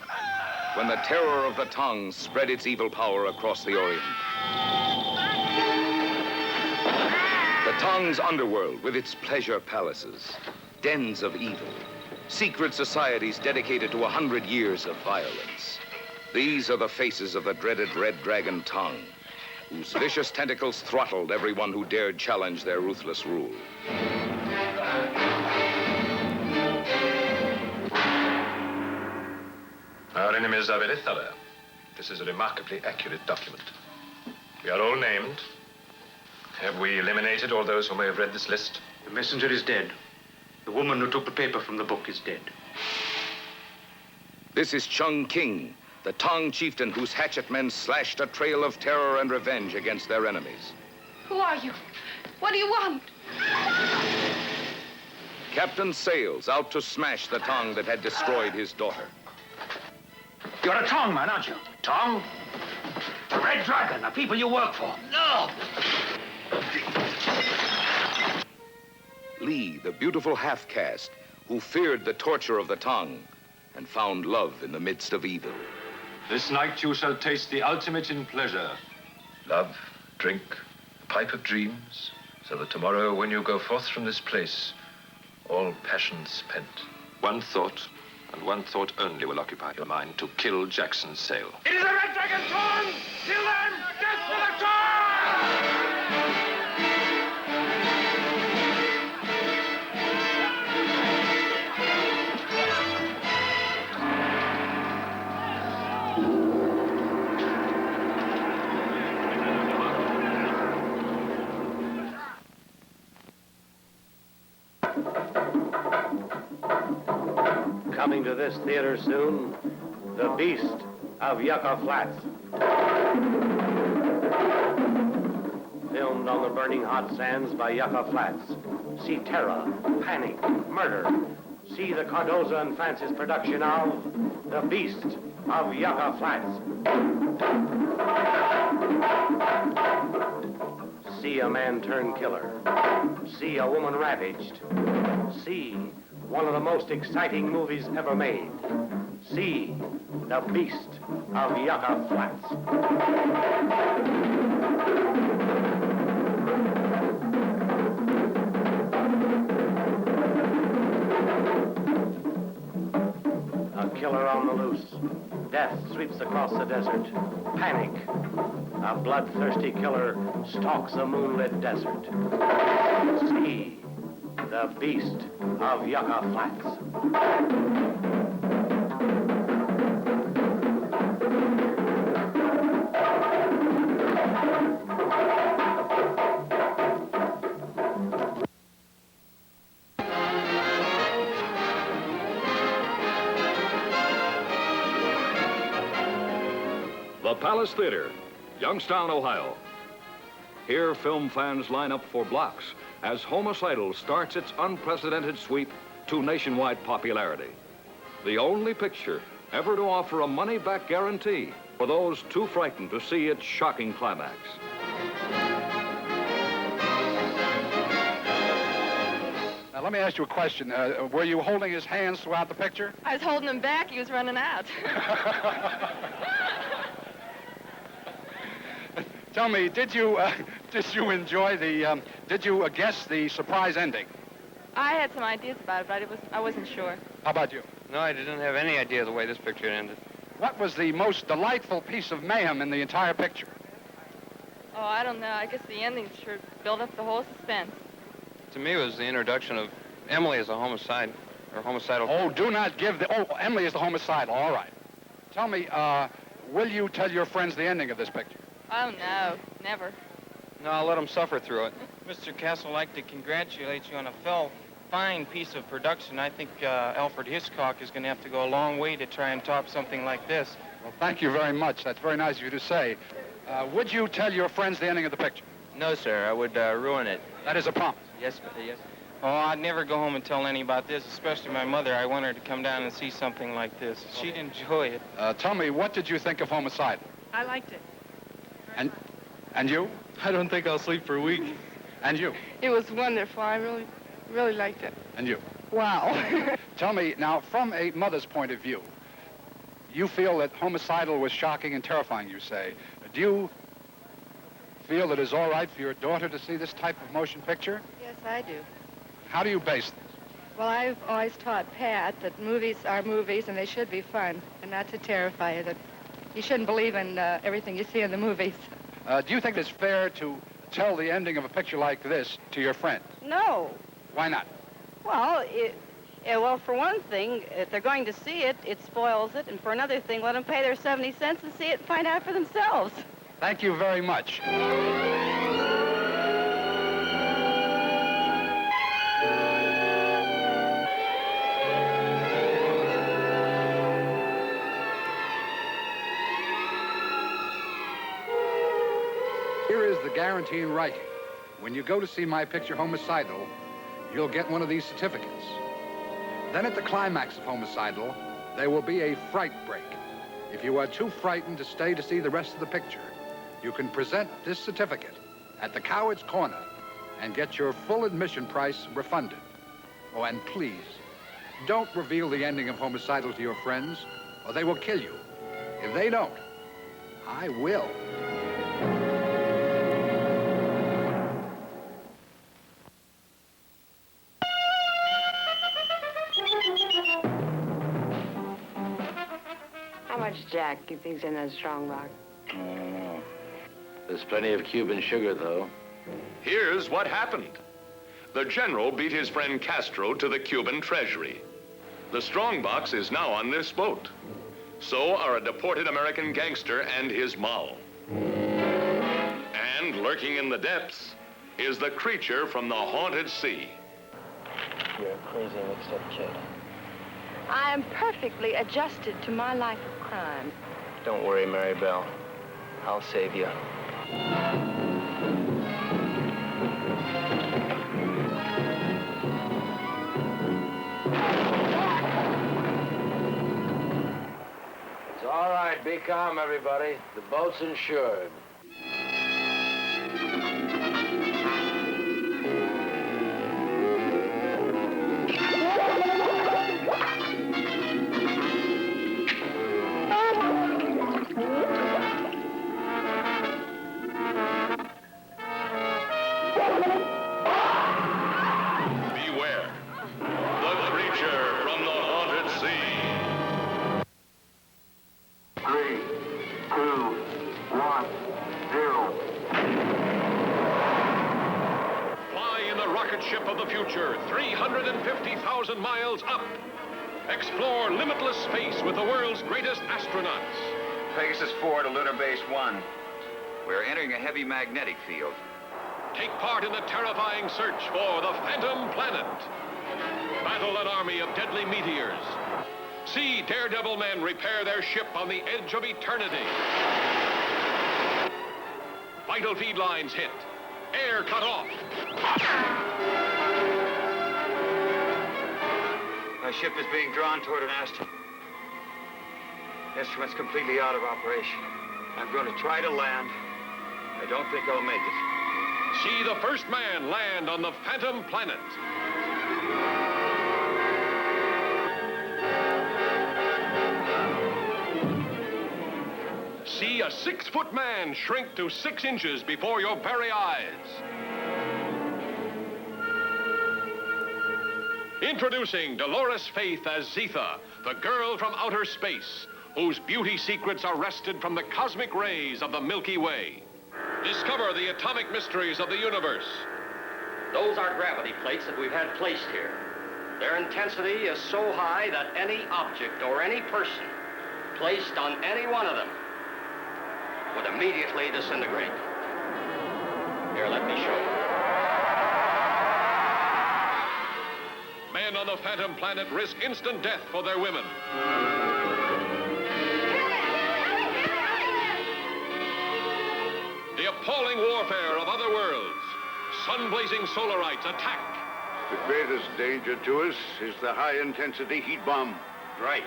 when the terror of the tongue spread its evil power across the Orient. The tongue's underworld with its pleasure palaces, dens of evil, secret societies dedicated to 100 years of violence. These are the faces of the dreaded Red Dragon tongue, whose vicious tentacles throttled everyone who dared challenge their ruthless rule. Our enemies are very thorough. This is a remarkably accurate document. We are all named. Have we eliminated all those who may have read this list? The messenger is dead. The woman who took the paper from the book is dead. This is Chung King, the Tong chieftain whose hatchet men slashed a trail of terror and revenge against their enemies. Who are you? What do you want? Captain Sales out to smash the Tong that had destroyed his daughter. You're a Tong man, aren't you? Tong? The Red Dragon, the people you work for. No! Lee, the beautiful half-caste, who feared the torture of the Tong and found love in the midst of evil. This night you shall taste the ultimate in pleasure. Love, drink, a pipe of dreams, so that tomorrow when you go forth from this place, all passion spent. One thought, and one thought only will occupy your mind, to kill Jackson Sale. It is a Red Dragon Tong! Kill them! Death to the Tong! Coming to this theater soon, The Beast of Yucca Flats. Filmed on the burning hot sands by Yucca Flats. See terror, panic, murder. See the Cardoza and Francis production of The Beast of Yucca Flats. See a man turn killer. See a woman ravaged. See one of the most exciting movies ever made. See the Beast of Yucca Flats. A killer on the loose. Death sweeps across the desert. Panic. A bloodthirsty killer stalks a moonlit desert. See the Beast of Yucca Flats. The Palace Theater, Youngstown, Ohio. Here, film fans line up for blocks as Homicidal starts its unprecedented sweep to nationwide popularity. The only picture ever to offer a money-back guarantee for those too frightened to see its shocking climax. Now, let me ask you a question. Were you holding his hands throughout the picture? I was holding him back. He was running out. Tell me, did you enjoy the, did you guess the surprise ending? I had some ideas about it, but I wasn't sure. How about you? No, I didn't have any idea the way this picture ended. What was the most delightful piece of mayhem in the entire picture? Oh, I don't know. I guess the ending sure built up the whole suspense. To me, it was the introduction of Emily as a homicide, or homicidal. Oh, do not give the... Oh, Emily is the homicidal. All right. Tell me, will you tell your friends the ending of this picture? Oh, no. Never. No, I'll let them suffer through it. Mr. Castle, I'd like to congratulate you on a fine piece of production. I think Alfred Hitchcock is going to have to go a long way to try and top something like this. Well, thank you very much. That's very nice of you to say. Would you tell your friends the ending of the picture? No, sir. I would ruin it. That is a promise. Yes, yes. Oh, I'd never go home and tell any about this, especially my mother. I want her to come down and see something like this. She'd enjoy it. Tell me, what did you think of Homicidal? I liked it. And you? I don't think I'll sleep for a week. And you? It was wonderful. I really liked it. And you? Wow. Tell me, now, from a mother's point of view, you feel that Homicidal was shocking and terrifying, you say. Do you feel that it's all right for your daughter to see this type of motion picture? Yes, I do. How do you base this? Well, I've always taught Pat that movies are movies and they should be fun and not to terrify you, that you shouldn't believe in everything you see in the movies. Do you think it's fair to tell the ending of a picture like this to your friend? No. Why not? Well, well, for one thing, if they're going to see it, it spoils it. And for another thing, let them pay their 70 cents and see it and find out for themselves. Thank you very much. Here is the guarantee in writing. When you go to see my picture, Homicidal, you'll get one of these certificates. Then at the climax of Homicidal, there will be a fright break. If you are too frightened to stay to see the rest of the picture, you can present this certificate at the Coward's Corner and get your full admission price refunded. Oh, and please, don't reveal the ending of Homicidal to your friends, or they will kill you. If they don't, I will. How much Jack do you think's in that strong box? I don't know. There's plenty of Cuban sugar, though. Here's what happened. The general beat his friend Castro to the Cuban treasury. The strongbox is now on this boat. So are a deported American gangster and his moll. And lurking in the depths is the creature from the haunted sea. You're a crazy mixed-up kid. I am perfectly adjusted to my life of crime. Don't worry, Mary Bell. I'll save you. It's all right. Be calm, everybody. The boat's insured. spaceship of the future, 350,000 miles up. Explore limitless space with the world's greatest astronauts. Pegasus 4 to Lunar Base 1. We're entering a heavy magnetic field. Take part in the terrifying search for the Phantom Planet. Battle an army of deadly meteors. See daredevil men repair their ship on the edge of eternity. Vital feed lines hit. Air cut off. My ship is being drawn toward an asteroid. Instruments completely out of operation. I'm going to try to land. I don't think I'll make it. See the first man land on the Phantom Planet. See a 6-foot man shrink to 6 inches before your very eyes. Introducing Dolores Faith as Zetha, the girl from outer space, whose beauty secrets are wrested from the cosmic rays of the Milky Way. Discover the atomic mysteries of the universe. Those are gravity plates that we've had placed here. Their intensity is so high that any object or any person placed on any one of them would immediately disintegrate. Here, let me show you. Men on the Phantom Planet risk instant death for their women. The appalling warfare of other worlds. Sun-blazing solarites attack. The greatest danger to us is the high-intensity heat bomb. Right.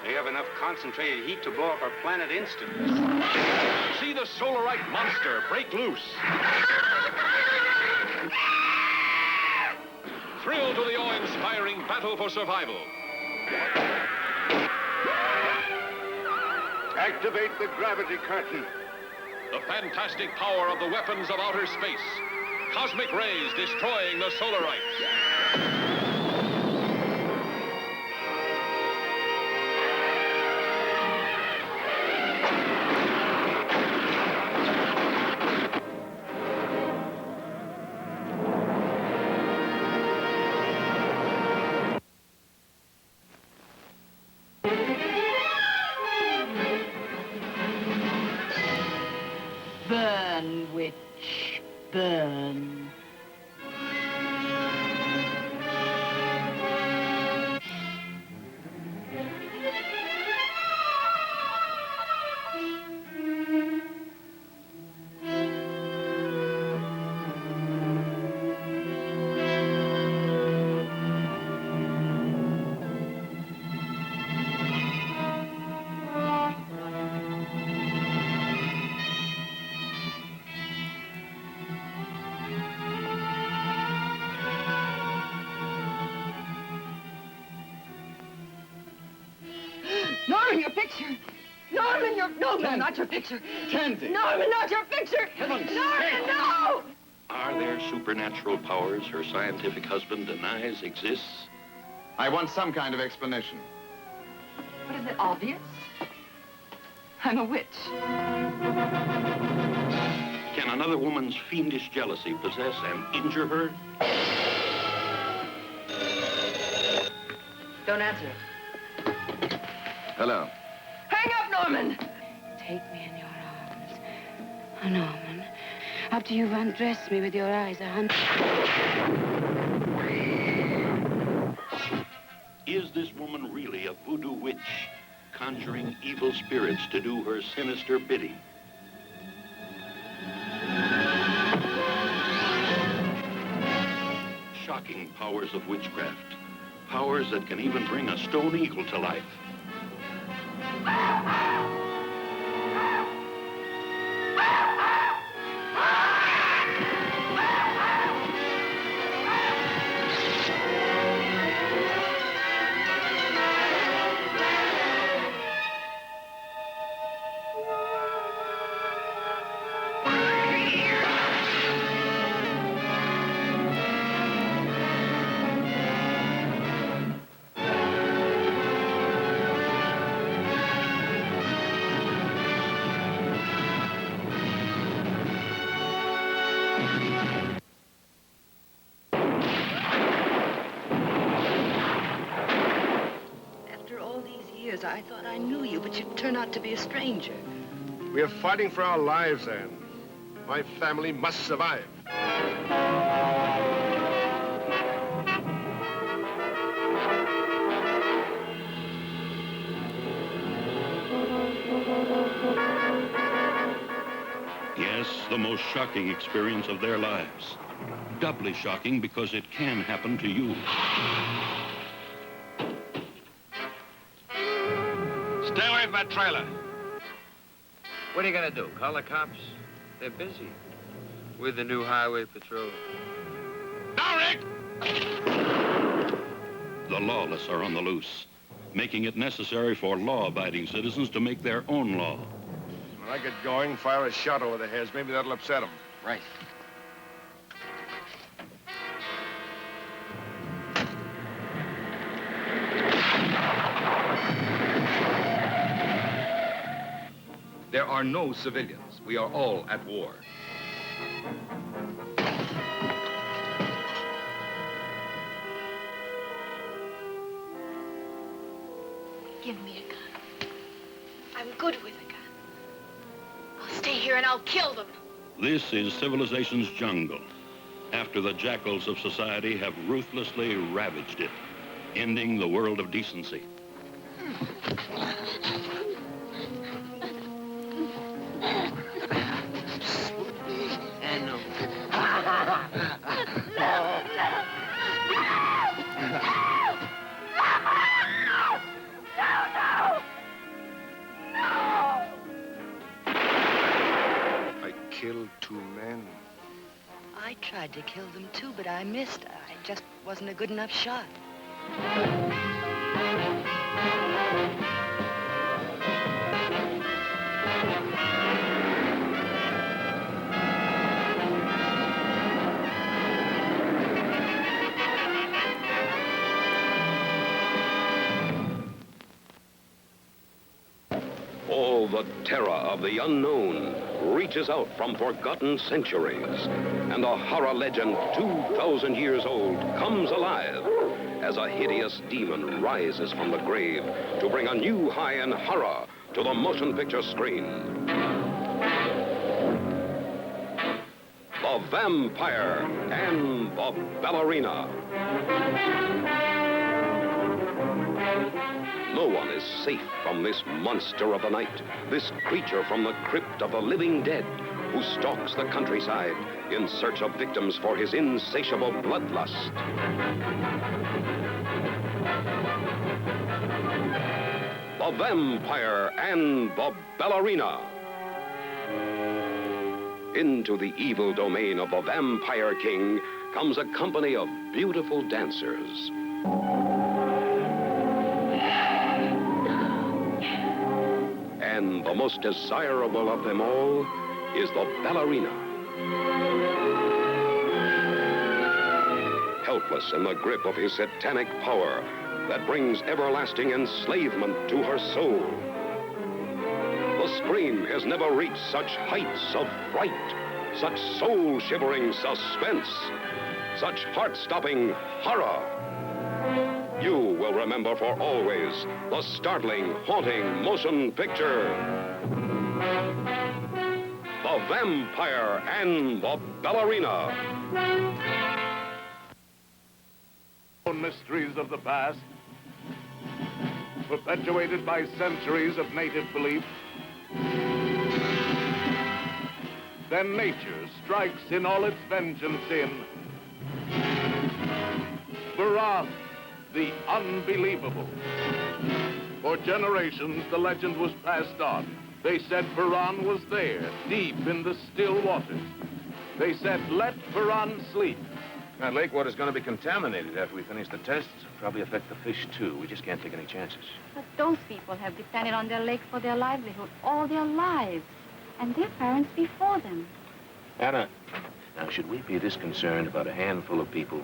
They have enough concentrated heat to blow up our planet instantly. See the solarite monster break loose. Thrill to the awe-inspiring battle for survival. Activate the gravity curtain. The fantastic power of the weapons of outer space. Cosmic rays destroying the solarites. Burn, witch, burn. Norman, your picture! Norman, your... No, no, not your picture! Tansy! Norman, not your picture! Heavens! Norman, no! Are there supernatural powers her scientific husband denies exists? I want some kind of explanation. What is it, obvious? I'm a witch. Can another woman's fiendish jealousy possess and injure her? Don't answer. Hello. Hang up, Norman! Take me in your arms. Oh, Norman. After you've undressed me with your eyes 100... Is this woman really a voodoo witch, conjuring evil spirits to do her sinister bidding? Shocking powers of witchcraft. Powers that can even bring a stone eagle to life. I thought I knew you, but you turned out to be a stranger. We are fighting for our lives, Anne. My family must survive. Yes, the most shocking experience of their lives. Doubly shocking because it can happen to you. Stay away from that trailer. What are you gonna do, call the cops? They're busy with the new highway patrol. Now, Rick! The lawless are on the loose, making it necessary for law-abiding citizens to make their own law. When I get going, fire a shot over their heads. Maybe that'll upset them. Right. There are no civilians. We are all at war. Give me a gun. I'm good with a gun. I'll stay here and I'll kill them. This is civilization's jungle, after the jackals of society have ruthlessly ravaged it, ending the world of decency. I killed 2 men. I tried to kill them too, but I missed. I just wasn't a good enough shot. All the terror of the unknown reaches out from forgotten centuries, and a horror legend 2,000 years old comes alive as a hideous demon rises from the grave to bring a new high in horror to the motion picture screen. The Vampire and the Ballerina. No one is safe from this monster of the night, this creature from the crypt of the living dead, who stalks the countryside in search of victims for his insatiable bloodlust. The Vampire and the Ballerina. Into the evil domain of the Vampire King comes a company of beautiful dancers. And the most desirable of them all is the ballerina. Helpless in the grip of his satanic power that brings everlasting enslavement to her soul. The screen has never reached such heights of fright, such soul-shivering suspense, such heart-stopping horror. You will remember for always the startling, haunting motion picture, The Vampire and the Ballerina. Mysteries of the past, perpetuated by centuries of native belief. Then nature strikes in all its vengeance in Varan, the unbelievable. For generations, the legend was passed on. They said Varan was there, deep in the still waters. They said, let Varan sleep. That lake water's going to be contaminated after we finish the tests. Probably affect the fish, too. We just can't take any chances. But those people have depended on their lake for their livelihood all their lives, and their parents before them. Anna, now, should we be this concerned about a handful of people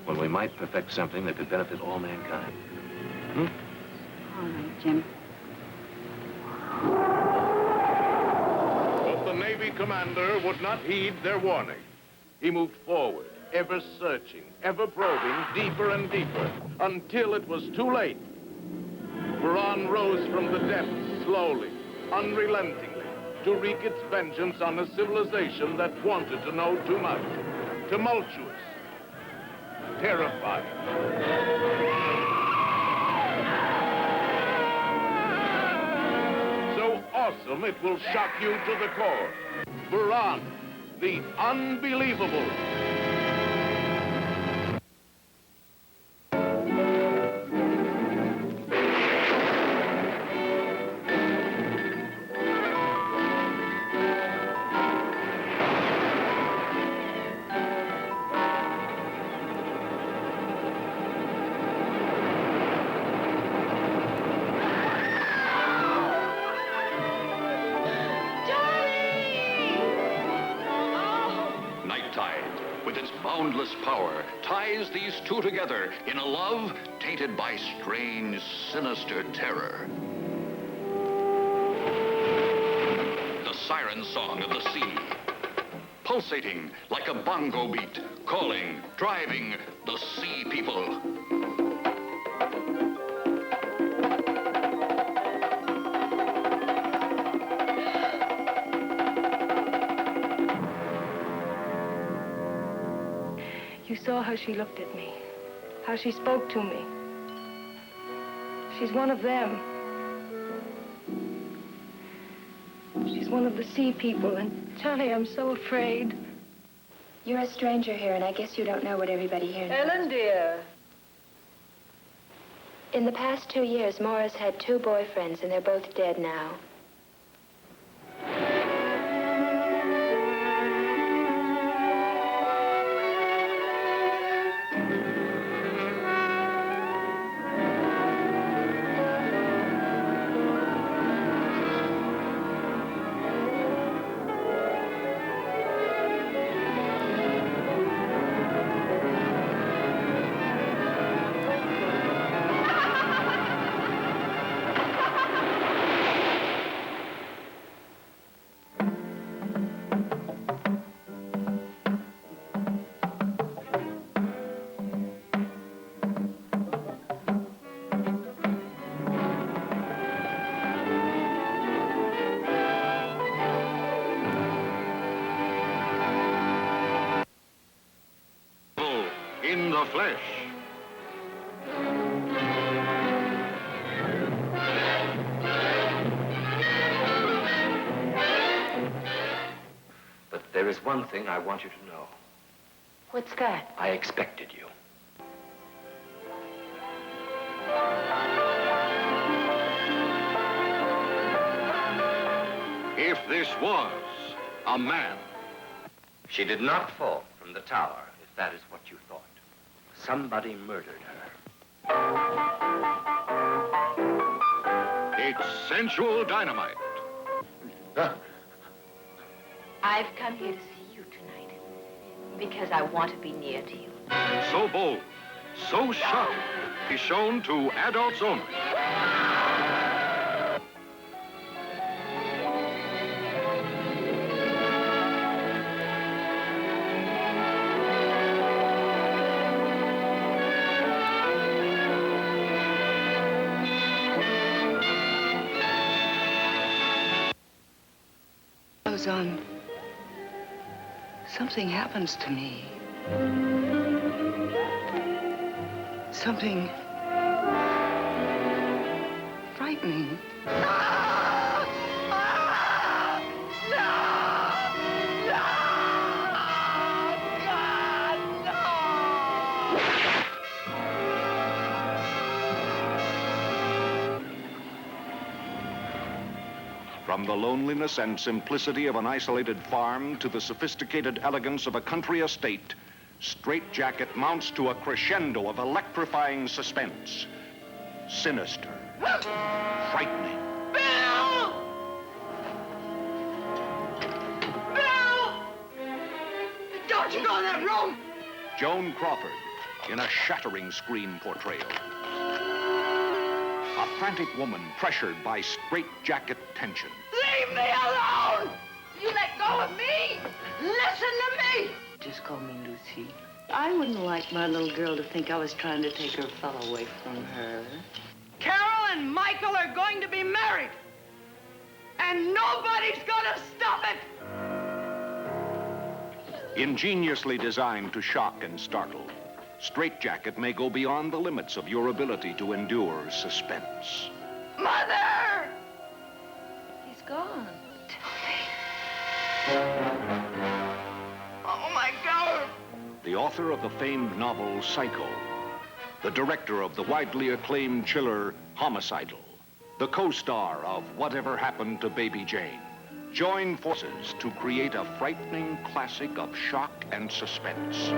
when we might perfect something that could benefit all mankind? All right, Jim. But the Navy commander would not heed their warning. He moved forward, ever searching, ever probing, deeper and deeper, until it was too late. Varan rose from the depths slowly, unrelentingly, to wreak its vengeance on a civilization that wanted to know too much. Tumultuous, terrifying. So awesome it will shock you to the core. Varan, the unbelievable. Boundless power ties these two together in a love tainted by strange, sinister terror. The siren song of the sea, pulsating like a bongo beat, calling, driving the sea people. You saw how she looked at me, how she spoke to me. She's one of them. She's one of the sea people, and Johnny, I'm so afraid. You're a stranger here, and I guess you don't know what everybody here knows. Ellen, dear. In the past 2 years, Maura's had 2 boyfriends, and they're both dead now. In the flesh. But there is one thing I want you to know. What's that? I expected you. If this was a man. She did not fall from the tower, if that is what you thought. Somebody murdered her. It's sensual dynamite. I've come here to see you tonight because I want to be near to you. So bold, so sharp, is shown to adults only. On. Something happens to me. Something frightening. From the loneliness and simplicity of an isolated farm to the sophisticated elegance of a country estate, Straitjacket mounts to a crescendo of electrifying suspense. Sinister. Frightening. Bill! Bill! Don't you go in that room! Joan Crawford in a shattering screen portrayal. A frantic woman pressured by straitjacket tension. Leave me alone! You let go of me! Listen to me! Just call me Lucy. I wouldn't like my little girl to think I was trying to take her fellow away from her. Carol and Michael are going to be married. And nobody's gonna stop it! Ingeniously designed to shock and startle, Straitjacket may go beyond the limits of your ability to endure suspense. Mother! He's gone. Oh, my God! The author of the famed novel Psycho, the director of the widely acclaimed chiller Homicidal, the co-star of Whatever Happened to Baby Jane, join forces to create a frightening classic of shock and suspense.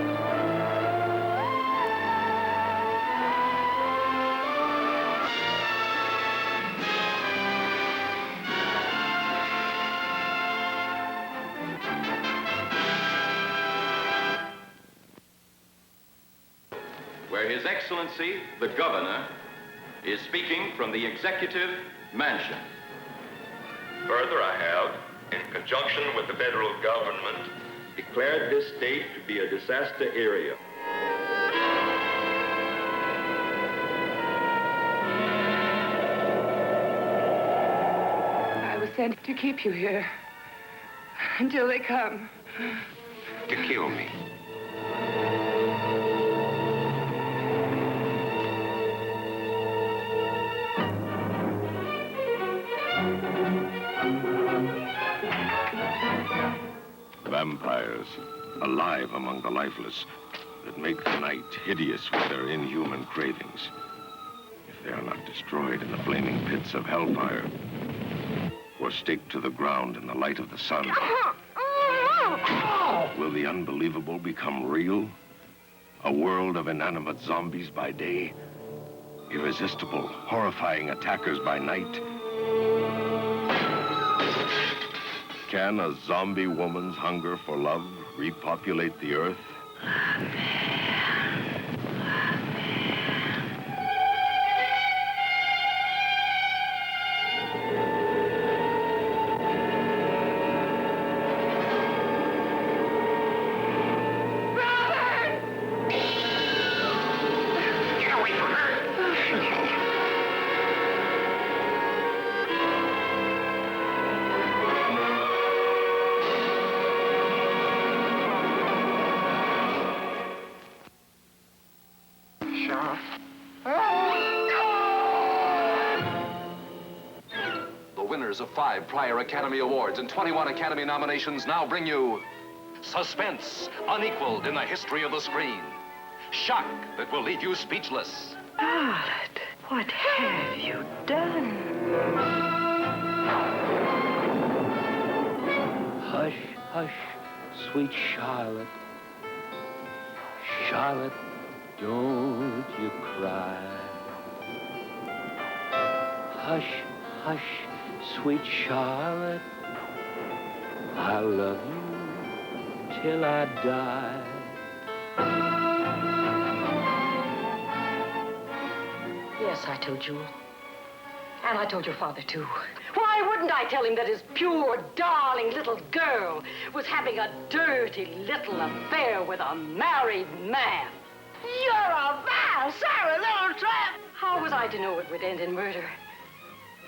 Where His Excellency, the Governor, is speaking from the Executive Mansion. Further, I have, in conjunction with the federal government, declared this state to be a disaster area. I was sent to keep you here until they come. To kill me. Vampires, alive among the lifeless, that make the night hideous with their inhuman cravings. If they are not destroyed in the flaming pits of hellfire, or staked to the ground in the light of the sun, will the unbelievable become real? A world of inanimate zombies by day, irresistible, horrifying attackers by night. Can a zombie woman's hunger for love repopulate the earth? Of 5 prior Academy Awards and 21 Academy nominations now bring you suspense unequaled in the history of the screen. Shock that will leave you speechless. Charlotte, what have you done? Hush, hush, sweet Charlotte. Charlotte, don't you cry. Hush, hush, sweet Charlotte, I'll love you till I die. Yes, I told you. And I told your father, too. Why wouldn't I tell him that his pure, darling little girl was having a dirty little affair with a married man? You're a vile, sorry little tramp! How was I to know it would end in murder?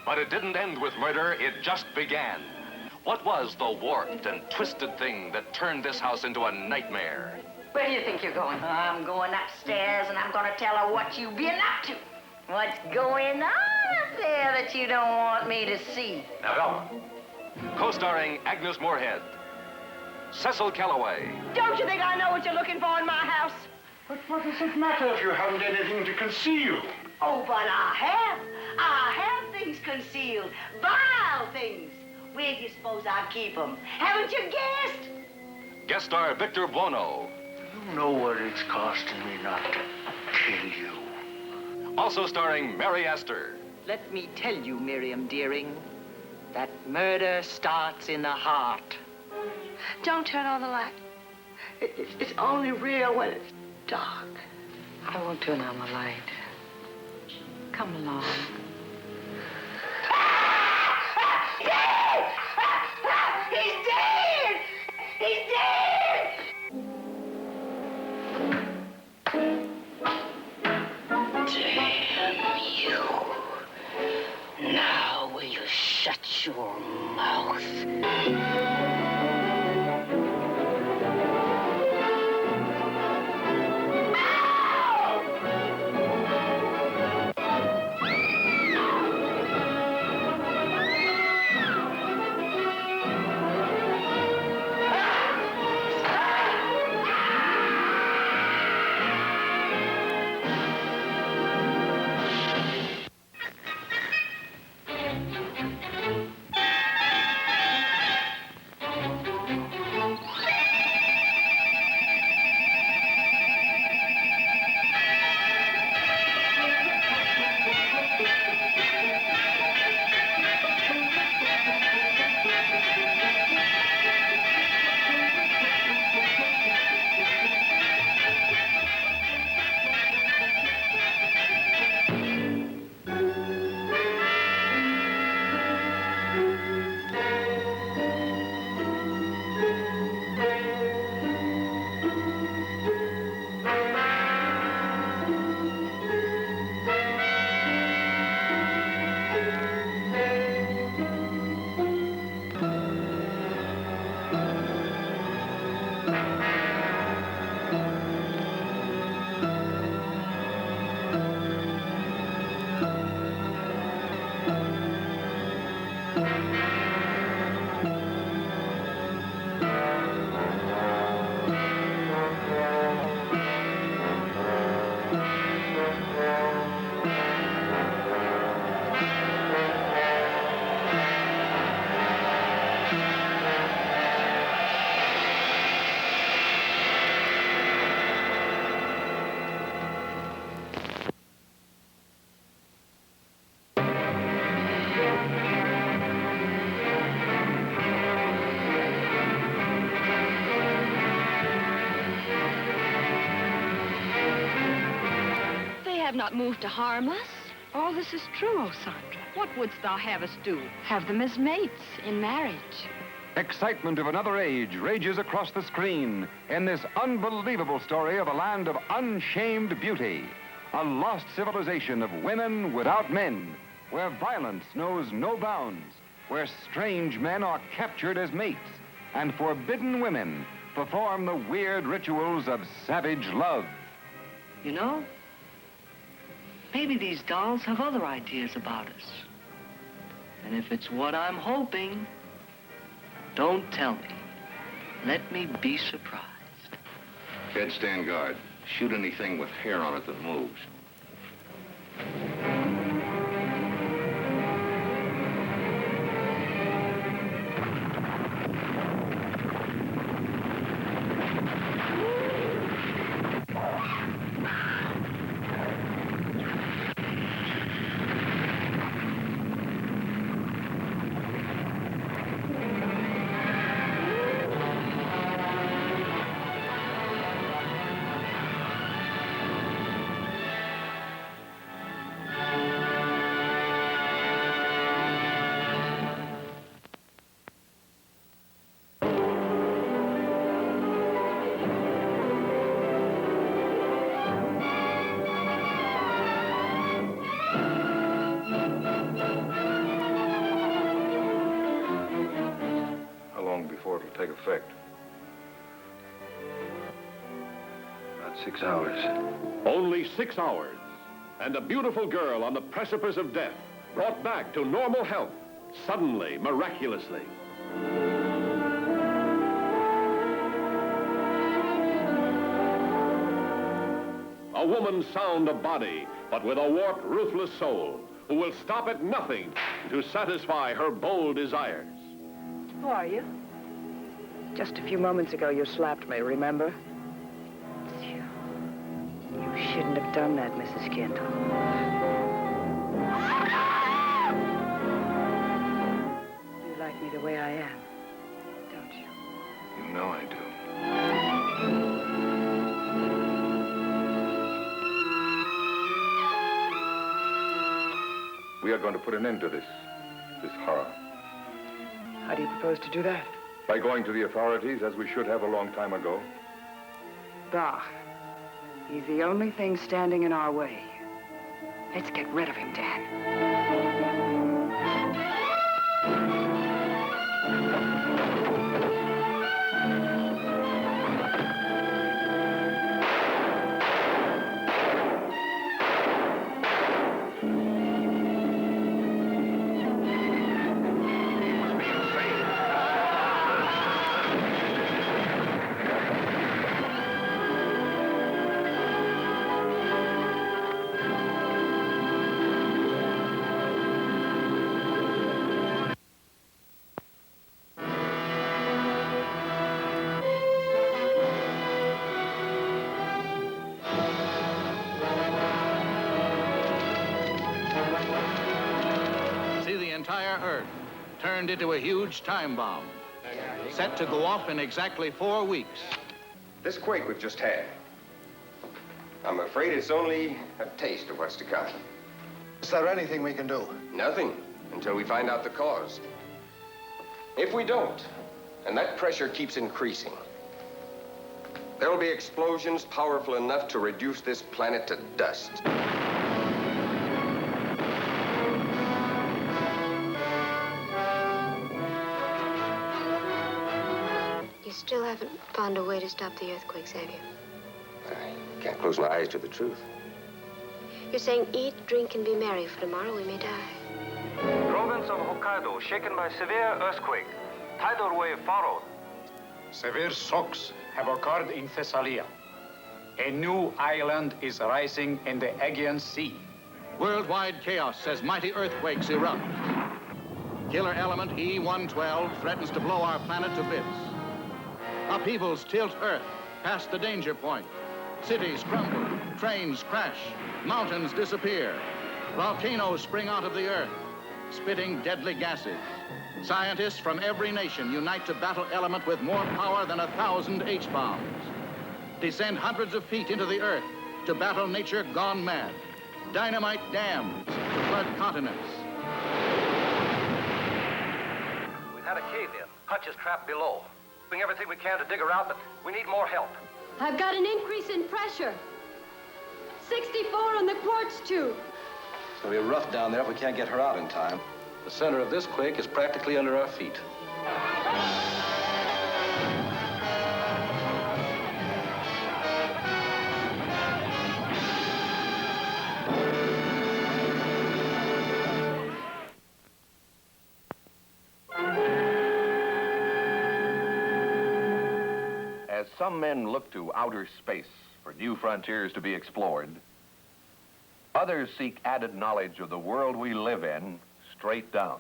But it didn't end with murder, it just began. What was the warped and twisted thing that turned this house into a nightmare? Where do you think you're going? I'm going upstairs and I'm going to tell her what you've been up to. What's going on up there that you don't want me to see? Now, Velma, co-starring Agnes Moorehead, Cecil Kellaway. Don't you think I know what you're looking for in my house? But what does it matter if you haven't anything to conceal? Oh, but I have. I have things concealed. Vile things. Where do you suppose I keep them? Haven't you guessed? Guest star Victor Buono. You know what it's costing me not to kill you. Also starring Mary Astor. Let me tell you, Miriam Deering, that murder starts in the heart. Don't turn on the light. It's only real when it's dark. I won't turn on the light. Come along. He's dead! He's dead! Damn you. your mouth. Not moved to harm us. All this is true, O Sandra. What wouldst thou have us do? Have them as mates in marriage. Excitement of another age rages across the screen in this unbelievable story of a land of unshamed beauty, a lost civilization of women without men, where violence knows no bounds, where strange men are captured as mates, and forbidden women perform the weird rituals of savage love. You know, maybe these dolls have other ideas about us. And if it's what I'm hoping, don't tell me. Let me be surprised. Kid, stand guard. Shoot anything with hair on it that moves. Before it'll take effect. About 6 hours. Only 6 hours, and a beautiful girl on the precipice of death, brought back to normal health, suddenly, miraculously. A woman sound of body, but with a warped, ruthless soul, who will stop at nothing to satisfy her bold desires. Who are you? Just a few moments ago, you slapped me, remember? You shouldn't have done that, Mrs. Kendall. You like me the way I am, don't you? You know I do. We are going to put an end to this horror. How do you propose to do that? By going to the authorities, as we should have a long time ago. Bah. He's the only thing standing in our way. Let's get rid of him, Dan. entire Earth, turned into a huge time bomb, set to go off in exactly 4 weeks. This quake we've just had, I'm afraid it's only a taste of what's to come. Is there anything we can do? Nothing, until we find out the cause. If we don't, and that pressure keeps increasing, there'll be explosions powerful enough to reduce this planet to dust. You still haven't found a way to stop the earthquakes, have you? I can't close my eyes to the truth. You're saying eat, drink, and be merry, for tomorrow we may die. Province of Hokkaido shaken by severe earthquake. Tidal wave followed. Severe shocks have occurred in Thessalia. A new island is rising in the Aegean Sea. Worldwide chaos as mighty earthquakes erupt. Killer element E-112 threatens to blow our planet to bits. Upheavals tilt Earth past the danger point. Cities crumble, trains crash, mountains disappear. Volcanoes spring out of the earth, spitting deadly gases. Scientists from every nation unite to battle element with more power than 1,000 H-bombs. Descend hundreds of feet into the earth to battle nature gone mad. Dynamite dams to flood continents. We've had a cave-in. Hutch is trapped below. Doing everything we can to dig her out, but we need more help. I've got an increase in pressure. 64 on the quartz tube. It's going to be rough down there if we can't get her out in time. The center of this quake is practically under our feet. As some men look to outer space for new frontiers to be explored, others seek added knowledge of the world we live in straight down.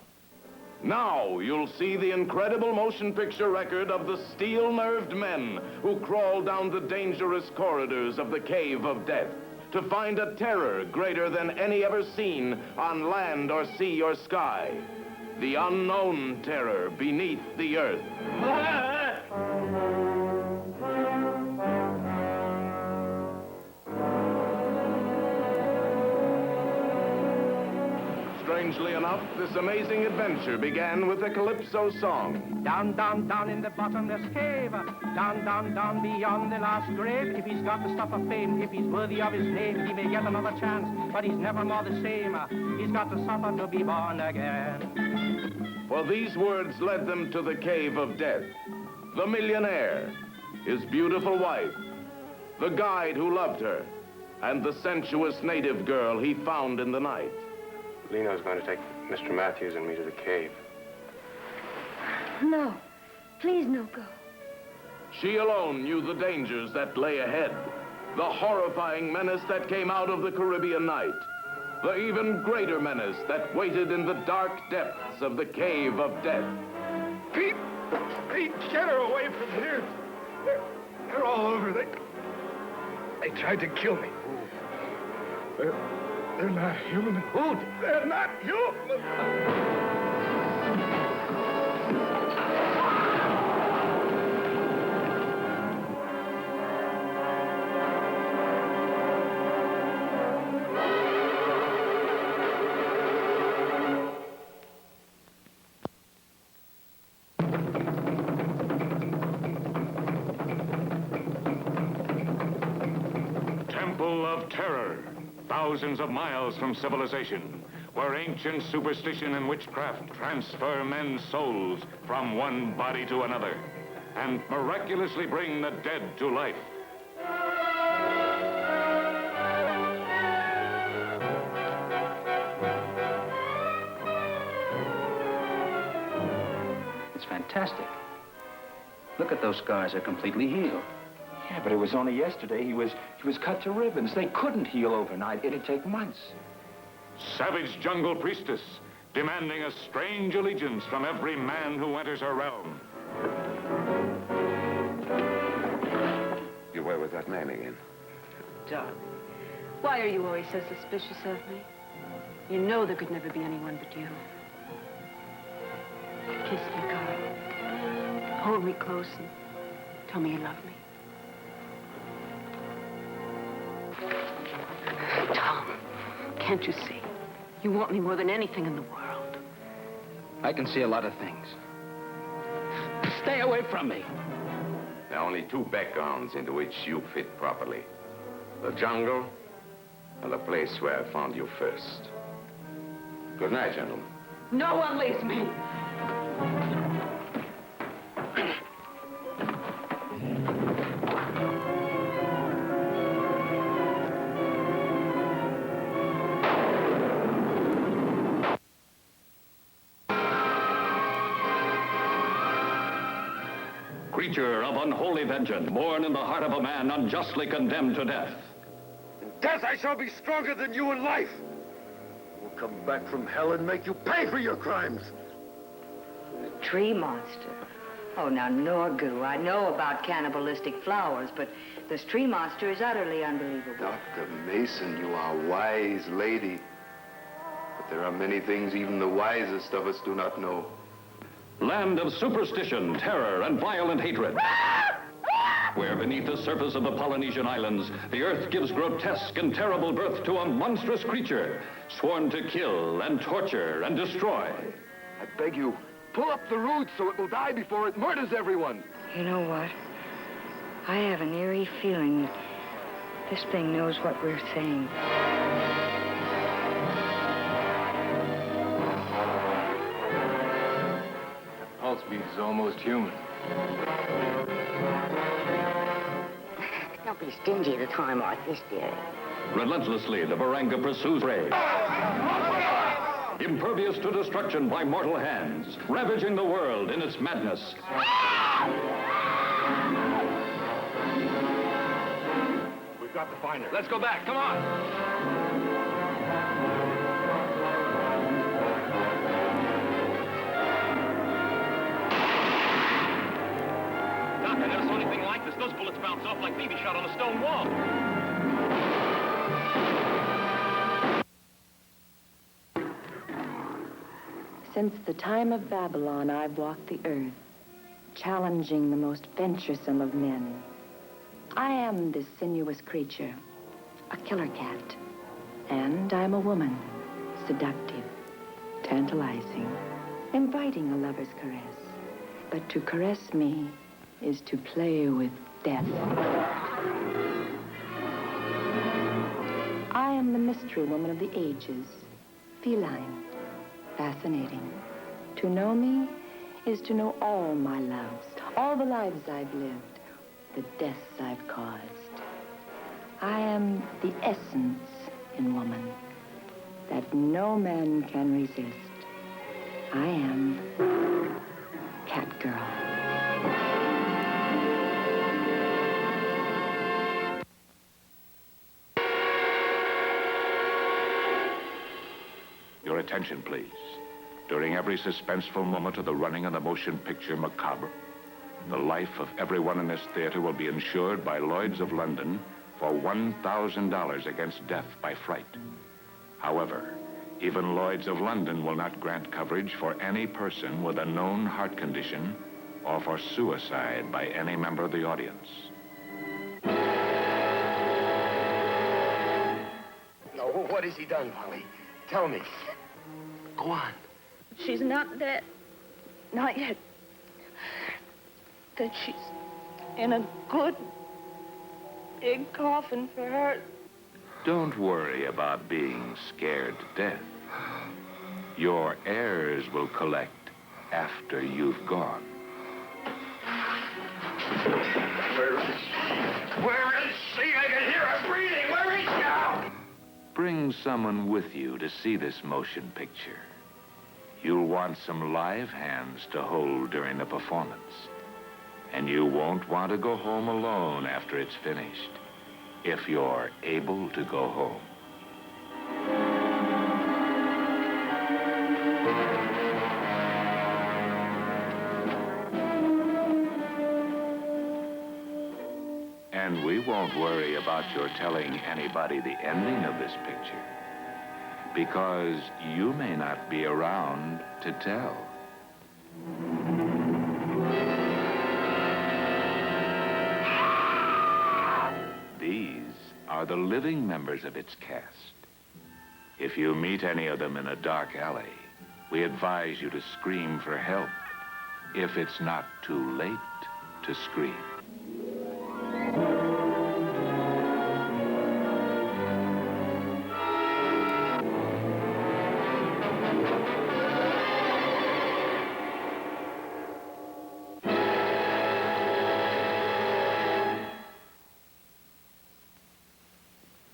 Now you'll see the incredible motion picture record of the steel-nerved men who crawl down the dangerous corridors of the Cave of Death to find a terror greater than any ever seen on land or sea or sky. The unknown terror beneath the earth. Strangely enough, this amazing adventure began with a calypso song. Down, down, down in the bottomless cave. Down, down, down beyond the last grave. If he's got the stuff of fame, if he's worthy of his name, he may get another chance, but he's never more the same. He's got to suffer to be born again. For these words led them to the Cave of Death. The millionaire, his beautiful wife, the guide who loved her, and the sensuous native girl he found in the night. Leno's going to take Mr. Matthews and me to the cave. No. Please, no go. She alone knew the dangers that lay ahead, the horrifying menace that came out of the Caribbean night, the even greater menace that waited in the dark depths of the Cave of Death. Pete, get her away from here. They're all over. They tried to kill me. They're not human. Who? They're not human. Temple of Terror. Thousands of miles from civilization, where ancient superstition and witchcraft transfer men's souls from one body to another and miraculously bring the dead to life. It's fantastic. Look at those scars, they're completely healed. Yeah, but it was only yesterday he was cut to ribbons. They couldn't heal overnight. It'd take months. Savage jungle priestess, demanding a strange allegiance from every man who enters her realm. You were with that man again. Darling, why are you always so suspicious of me? You know there could never be anyone but you. Kiss me, God. Hold me close and tell me you love me. Tom, can't you see? You want me more than anything in the world. I can see a lot of things. Stay away from me. There are only two backgrounds into which you fit properly. The jungle and the place where I found you first. Good night, gentlemen. No one leaves me. Creature of unholy vengeance, born in the heart of a man unjustly condemned to death. In death, I shall be stronger than you in life. We'll come back from hell and make you pay for your crimes. The tree monster. Oh, now, Norgu, I know about cannibalistic flowers, but this tree monster is utterly unbelievable. Dr. Mason, you are a wise lady. But there are many things even the wisest of us do not know. Land of superstition, terror, and violent hatred. Where beneath the surface of the Polynesian islands, the earth gives grotesque and terrible birth to a monstrous creature, sworn to kill and torture and destroy. I beg you, pull up the roots so it will die before it murders everyone. You know what? I have an eerie feeling that this thing knows what we're saying. Pulse beat is almost human. Don't be stingy at a time like this, dearie. Relentlessly, the Baranga pursues prey. Impervious to destruction by mortal hands, ravaging the world in its madness. We've got to find her. Let's go back. Come on. Doc, I never saw anything like this. Those bullets bounce off like BB shot on a stone wall. Since the time of Babylon, I've walked the earth, challenging the most venturesome of men. I am this sinuous creature, a killer cat. And I'm a woman, seductive, tantalizing, inviting a lover's caress. But to caress me is to play with death. I am the mystery woman of the ages, feline, fascinating. To know me is to know all my loves, all the lives I've lived, the deaths I've caused. I am the essence in woman that no man can resist. I am Catgirl. Your attention, please. During every suspenseful moment of the running of the motion picture Macabre, the life of everyone in this theater will be insured by Lloyd's of London for $1,000 against death by fright. However, even Lloyd's of London will not grant coverage for any person with a known heart condition or for suicide by any member of the audience. No, what has he done, Polly? Tell me. Go on. She's not dead. Not yet. That she's in a good, big coffin for her. Don't worry about being scared to death. Your heirs will collect after you've gone. Where is she? Where is she? I can hear her breathing. Where is she now? Bring someone with you to see this motion picture. You'll want some live hands to hold during the performance. And you won't want to go home alone after it's finished, if you're able to go home. And we won't worry about your telling anybody the ending of this picture, because you may not be around to tell. These are the living members of its cast. If you meet any of them in a dark alley, we advise you to scream for help, if it's not too late to scream.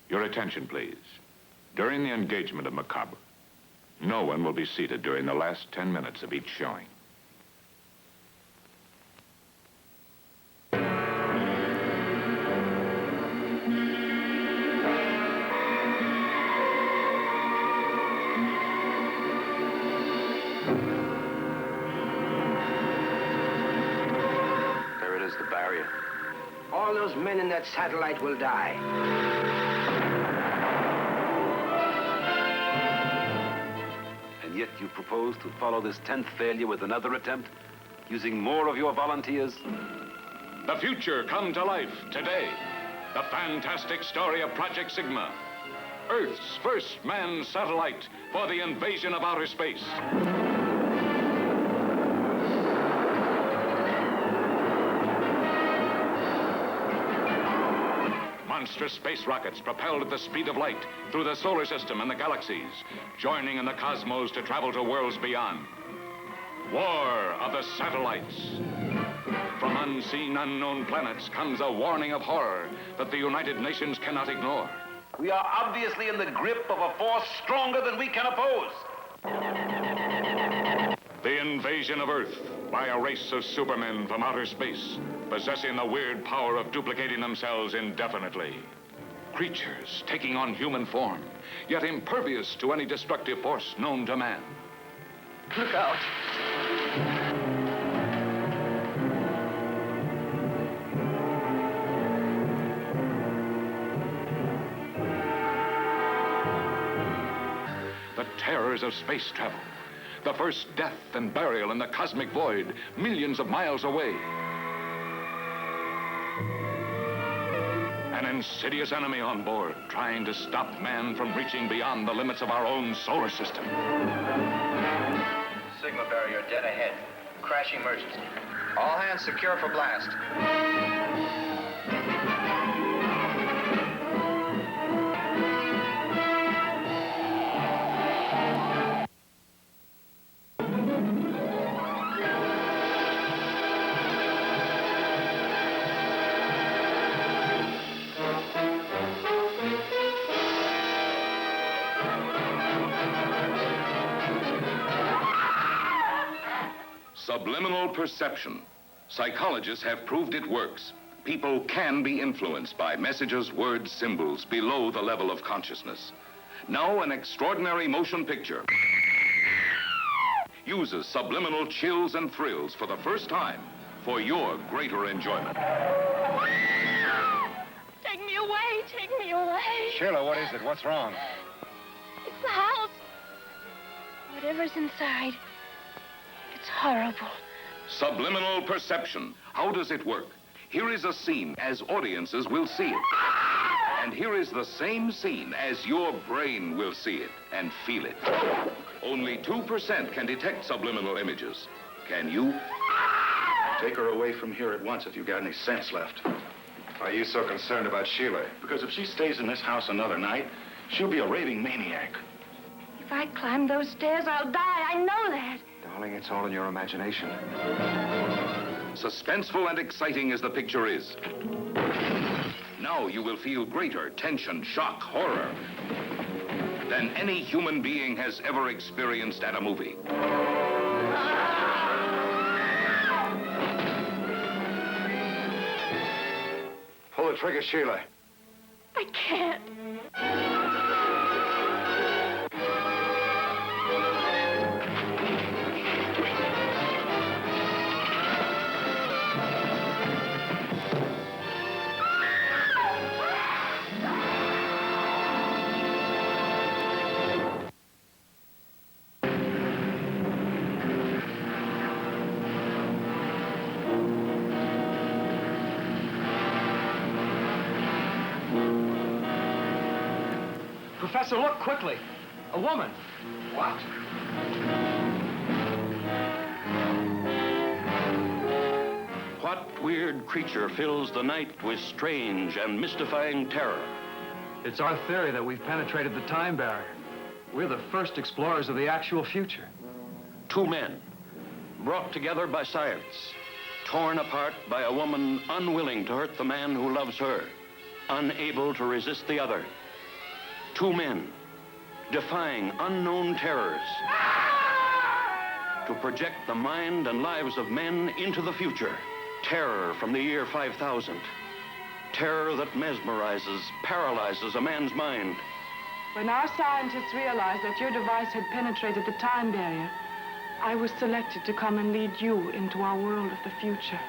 Your attention, please. During the engagement of Macabre, no one will be seated during the last 10 minutes of each showing. There it is, the barrier. All those men in that satellite will die. And yet you propose to follow this 10th failure with another attempt, using more of your volunteers? The future come to life today. The fantastic story of Project Sigma, Earth's first manned satellite for the invasion of outer space. Monstrous space rockets propelled at the speed of light through the solar system and the galaxies, joining in the cosmos to travel to worlds beyond. War of the satellites. From unseen, unknown planets comes a warning of horror that the United Nations cannot ignore. We are obviously in the grip of a force stronger than we can oppose. The invasion of Earth by a race of supermen from outer space, possessing the weird power of duplicating themselves indefinitely. Creatures taking on human form, yet impervious to any destructive force known to man. Look out. The terrors of space travel. The first death and burial in the cosmic void, millions of miles away. An insidious enemy on board, trying to stop man from reaching beyond the limits of our own solar system. Sigma barrier dead ahead. Crash emergency. All hands secure for blast. Subliminal perception. Psychologists have proved it works. People can be influenced by messages, words, symbols below the level of consciousness. Now an extraordinary motion picture uses subliminal chills and thrills for the first time for your greater enjoyment. Take me away, take me away. Sheila, what is it? What's wrong? It's the house. Whatever's inside, it's horrible. Subliminal perception. How does it work? Here is a scene as audiences will see it. And here is the same scene as your brain will see it and feel it. Only 2% can detect subliminal images. Can you? Take her away from here at once if you've got any sense left. Why are you so concerned about Sheila? Because if she stays in this house another night, she'll be a raving maniac. If I climb those stairs, I'll die. I know that. Darling, it's all in your imagination. Suspenseful and exciting as the picture is, now you will feel greater tension, shock, horror than any human being has ever experienced at a movie. Pull the trigger, Sheila. I can't. Professor, look quickly. A woman. What? What weird creature fills the night with strange and mystifying terror? It's our theory that we've penetrated the time barrier. We're the first explorers of the actual future. Two men, brought together by science, torn apart by a woman unwilling to hurt the man who loves her, unable to resist the other. Two men, defying unknown terrors, to project the mind and lives of men into the future. Terror from the year 5000. Terror that mesmerizes, paralyzes a man's mind. When our scientists realized that your device had penetrated the time barrier, I was selected to come and lead you into our world of the future.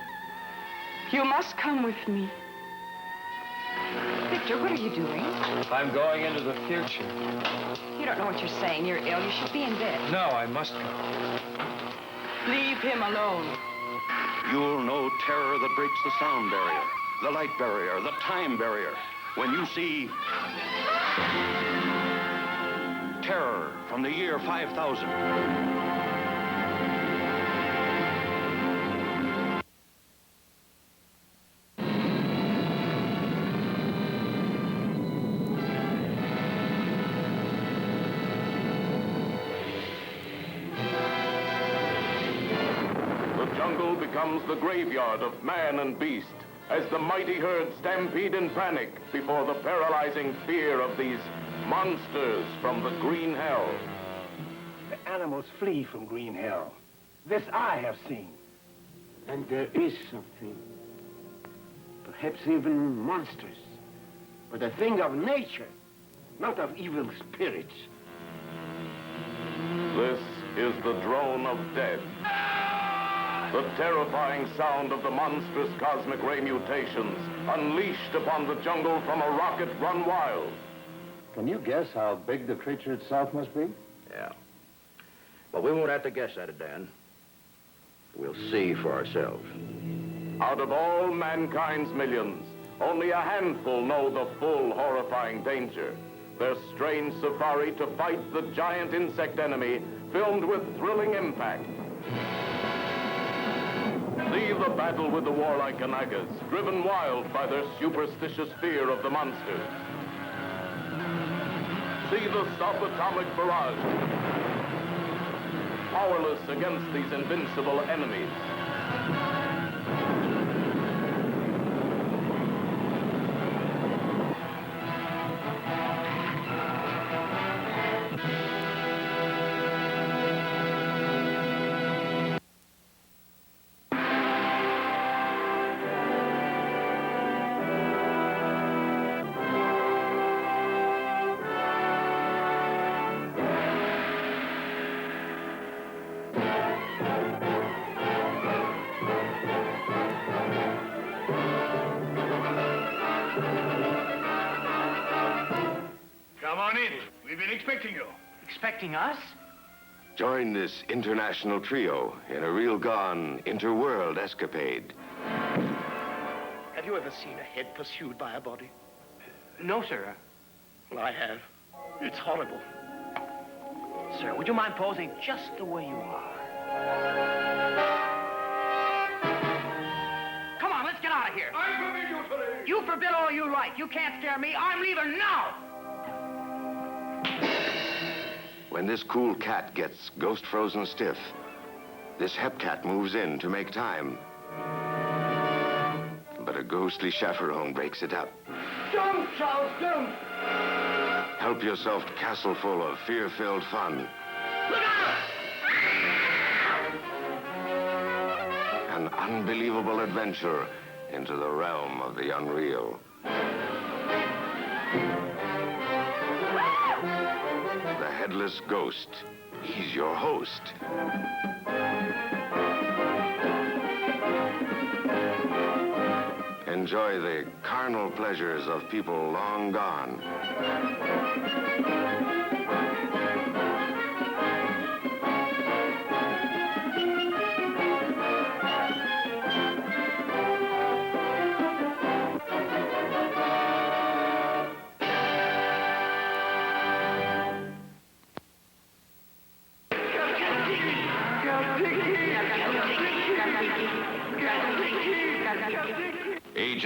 You must come with me. Victor, what are you doing? I'm going into the future. You don't know what you're saying. You're ill. You should be in bed. No, I must go. Leave him alone. You'll know terror that breaks the sound barrier, the light barrier, the time barrier, when you see Terror from the year 5000. Becomes the graveyard of man and beast as the mighty herd stampede in panic before the paralyzing fear of these monsters from the green hell. The animals flee from green hell. This I have seen. And there is something, perhaps even monsters, but a thing of nature, not of evil spirits. This is the drone of death. The terrifying sound of the monstrous cosmic ray mutations unleashed upon the jungle from a rocket run wild. Can you guess how big the creature itself must be? Yeah. Well, we won't have to guess at it, Dan. We'll see for ourselves. Out of all mankind's millions, only a handful know the full horrifying danger. Their strange safari to fight the giant insect enemy filmed with thrilling impact. See the battle with the warlike Kanagas, driven wild by their superstitious fear of the monsters. See the subatomic barrage, powerless against these invincible enemies. Come on in. We've been expecting you. Expecting us? Join this international trio in a real-gone interworld escapade. Have you ever seen a head pursued by a body? No, sir. Well, I have. It's horrible. Sir, would you mind posing just the way you are? Come on, let's get out of here. I forbid you to leave. You forbid all you like. You can't scare me. I'm leaving now. When this cool cat gets ghost-frozen stiff, this hepcat moves in to make time. But a ghostly chaperone breaks it up. Jump, Charles, jump! Help yourself to castle full of fear-filled fun. Look out! An unbelievable adventure into the realm of the unreal. The Headless Ghost. He's your host. Enjoy the carnal pleasures of people long gone.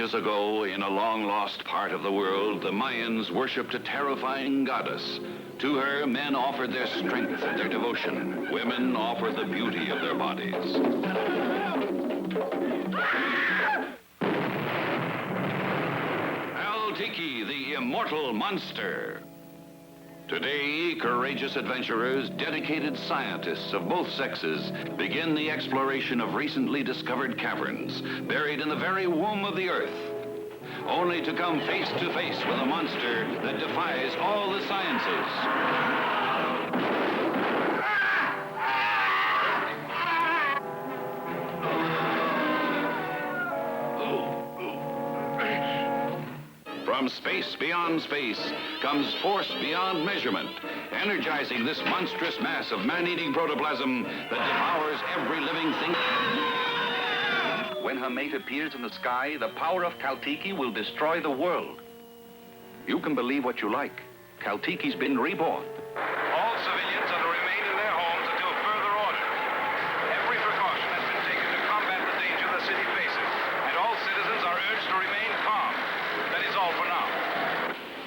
ages ago, in a long-lost part of the world, the Mayans worshipped a terrifying goddess. To her, men offered their strength and their devotion. Women offered the beauty of their bodies. Al-Tiki, the immortal monster. Today, courageous adventurers, dedicated scientists of both sexes, begin the exploration of recently discovered caverns, buried in the very womb of the earth, only to come face to face with a monster that defies all the sciences. From space beyond space comes force beyond measurement, energizing this monstrous mass of man-eating protoplasm that devours every living thing. When her mate appears in the sky, the power of Kaltiki will destroy the world. You can believe what you like. Kaltiki's been reborn. All civilians are to remain in their homes until further order. Every precaution has been taken to combat the danger the city faces, and all citizens are urged to remain calm. That is all for now.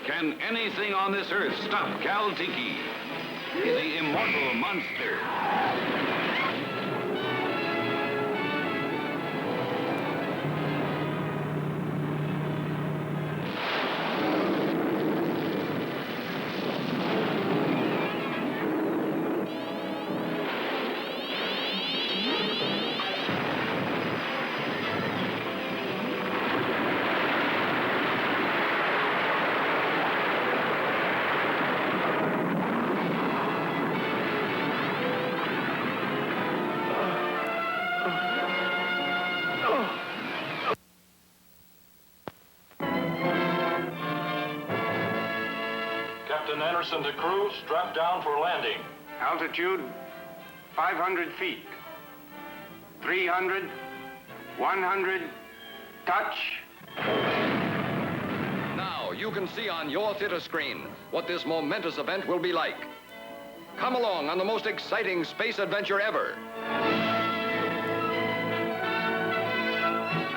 Can anything on this earth stop Kaltiki, the immortal monster? Captain Anderson to crew, strap down for landing. Altitude, 500 feet. 300, 100, touch. Now you can see on your theater screen what this momentous event will be like. Come along on the most exciting space adventure ever.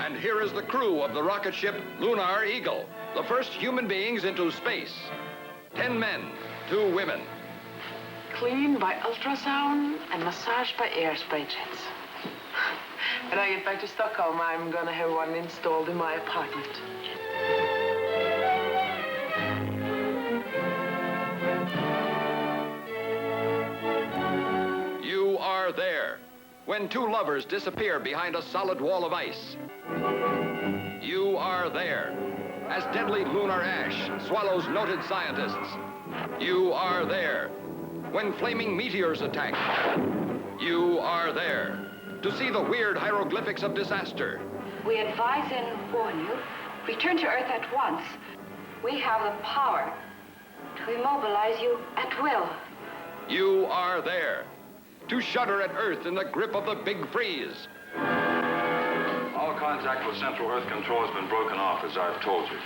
And here is the crew of the rocket ship Lunar Eagle, the first human beings into space. 10 men, 2 women. Cleaned by ultrasound and massaged by air spray jets. When I get back to Stockholm, I'm gonna have one installed in my apartment. You are there. When 2 lovers disappear behind a solid wall of ice. You are there. As deadly lunar ash swallows noted scientists. You are there. When flaming meteors attack. You are there. To see the weird hieroglyphics of disaster. We advise and warn you, return to Earth at once. We have the power to immobilize you at will. You are there. To shudder at Earth in the grip of the big freeze. All contact with Central Earth Control has been broken off, as I've told you.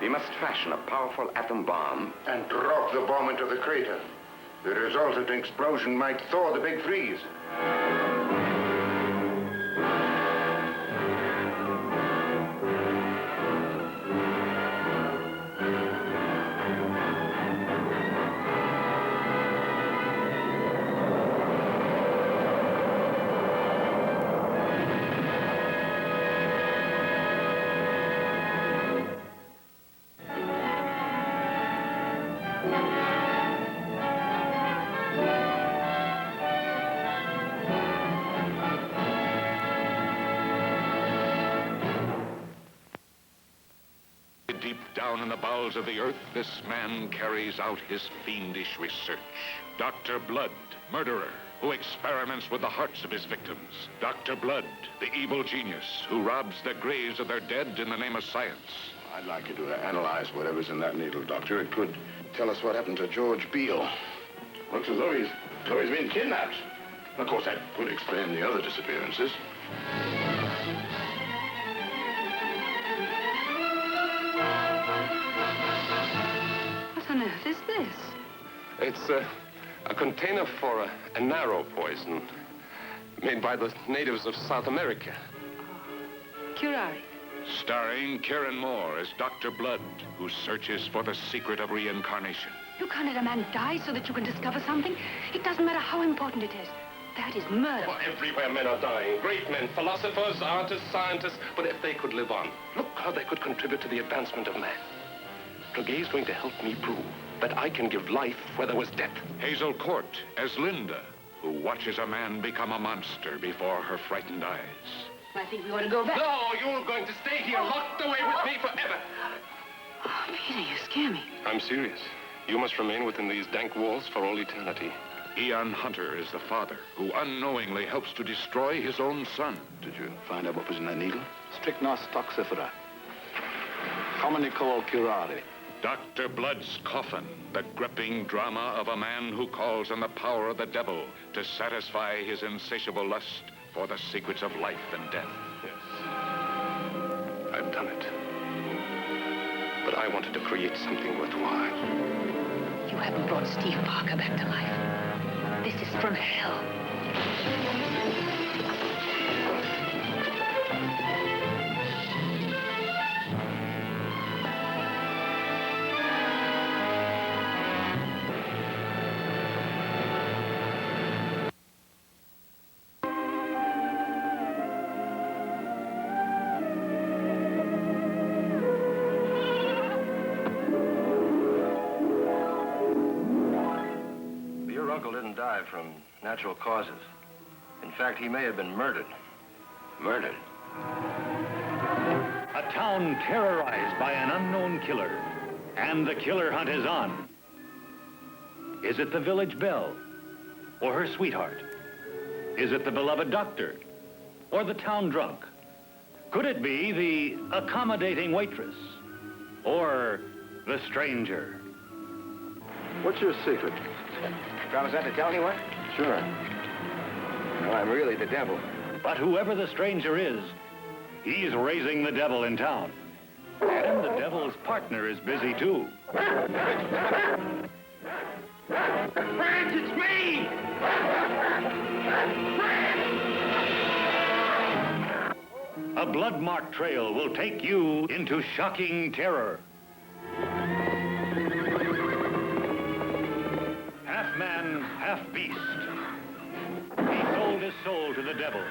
We must fashion a powerful atom bomb and drop the bomb into the crater. The resultant explosion might thaw the big freeze. Deep down in the bowels of the earth, this man carries out his fiendish research. Dr. Blood, murderer, who experiments with the hearts of his victims. Dr. Blood, the evil genius, who robs the graves of their dead in the name of science. I'd like you to analyze whatever's in that needle, Doctor. It could tell us what happened to George Beale. Looks as though he's been kidnapped. Of course, that could explain the other disappearances. What on earth is this? It's a container for a narrow poison made by the natives of South America. Curare. Starring Karen Moore as Dr. Blood, who searches for the secret of reincarnation. You can't let a man die so that you can discover something. It doesn't matter how important it is. That is murder. Well, everywhere men are dying. Great men, philosophers, artists, scientists. But if they could live on, look how they could contribute to the advancement of man. Clerget's going to help me prove that I can give life where there was death. Hazel Court as Linda, who watches a man become a monster before her frightened eyes. I think we ought to go back. No, you're going to stay here, locked away with me forever. Oh, Peter, you scare me. I'm serious. You must remain within these dank walls for all eternity. Ian Hunter is the father, who unknowingly helps to destroy his own son. Did you find out what was in that needle? Strychnos toxifera. Communicol curare. Dr. Blood's Coffin, the gripping drama of a man who calls on the power of the devil to satisfy his insatiable lust for the secrets of life and death. Yes. I've done it. But I wanted to create something worthwhile. You haven't brought Steve Parker back to life. This is from hell. Your uncle didn't die from natural causes. In fact, he may have been murdered. Murdered? A town terrorized by an unknown killer, and the killer hunt is on. Is it the village belle, or her sweetheart? Is it the beloved doctor, or the town drunk? Could it be the accommodating waitress, or the stranger? What's your secret? Promise not to tell anyone? Sure. No, I'm really the devil. But whoever the stranger is, he's raising the devil in town. And the devil's partner is busy, too. Friends, it's me! A blood-marked trail will take you into shocking terror. Half man, half beast. He sold his soul to the devil.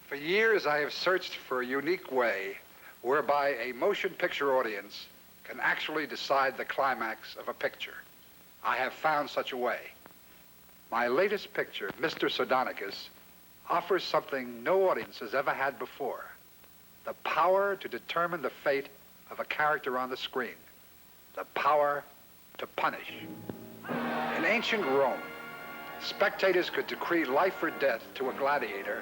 For years, I have searched for a unique way whereby a motion picture audience can actually decide the climax of a picture. I have found such a way. My latest picture, Mr. Sardonicus, offers something no audience has ever had before: the power to determine the fate of a character on the screen, the power to punish. In ancient Rome, spectators could decree life or death to a gladiator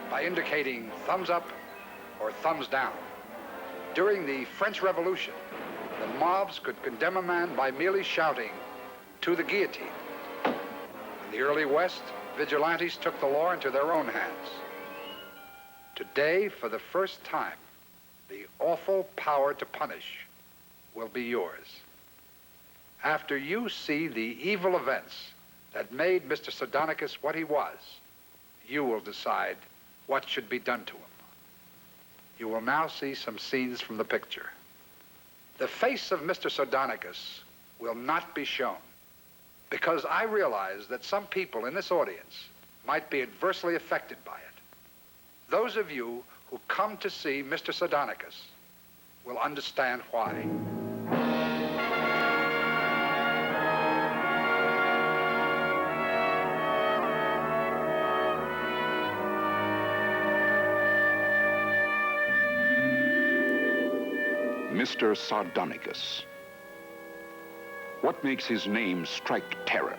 by indicating thumbs up or thumbs down. During the French Revolution, the mobs could condemn a man by merely shouting, "To the guillotine." In the early West, vigilantes took the law into their own hands. Today, for the first time, the awful power to punish will be yours. After you see the evil events that made Mr. Sardonicus what he was, you will decide what should be done to him. You will now see some scenes from the picture. The face of Mr. Sardonicus will not be shown, because I realize that some people in this audience might be adversely affected by it. Those of you who come to see Mr. Sardonicus will understand why. Mr. Sardonicus. What makes his name strike terror?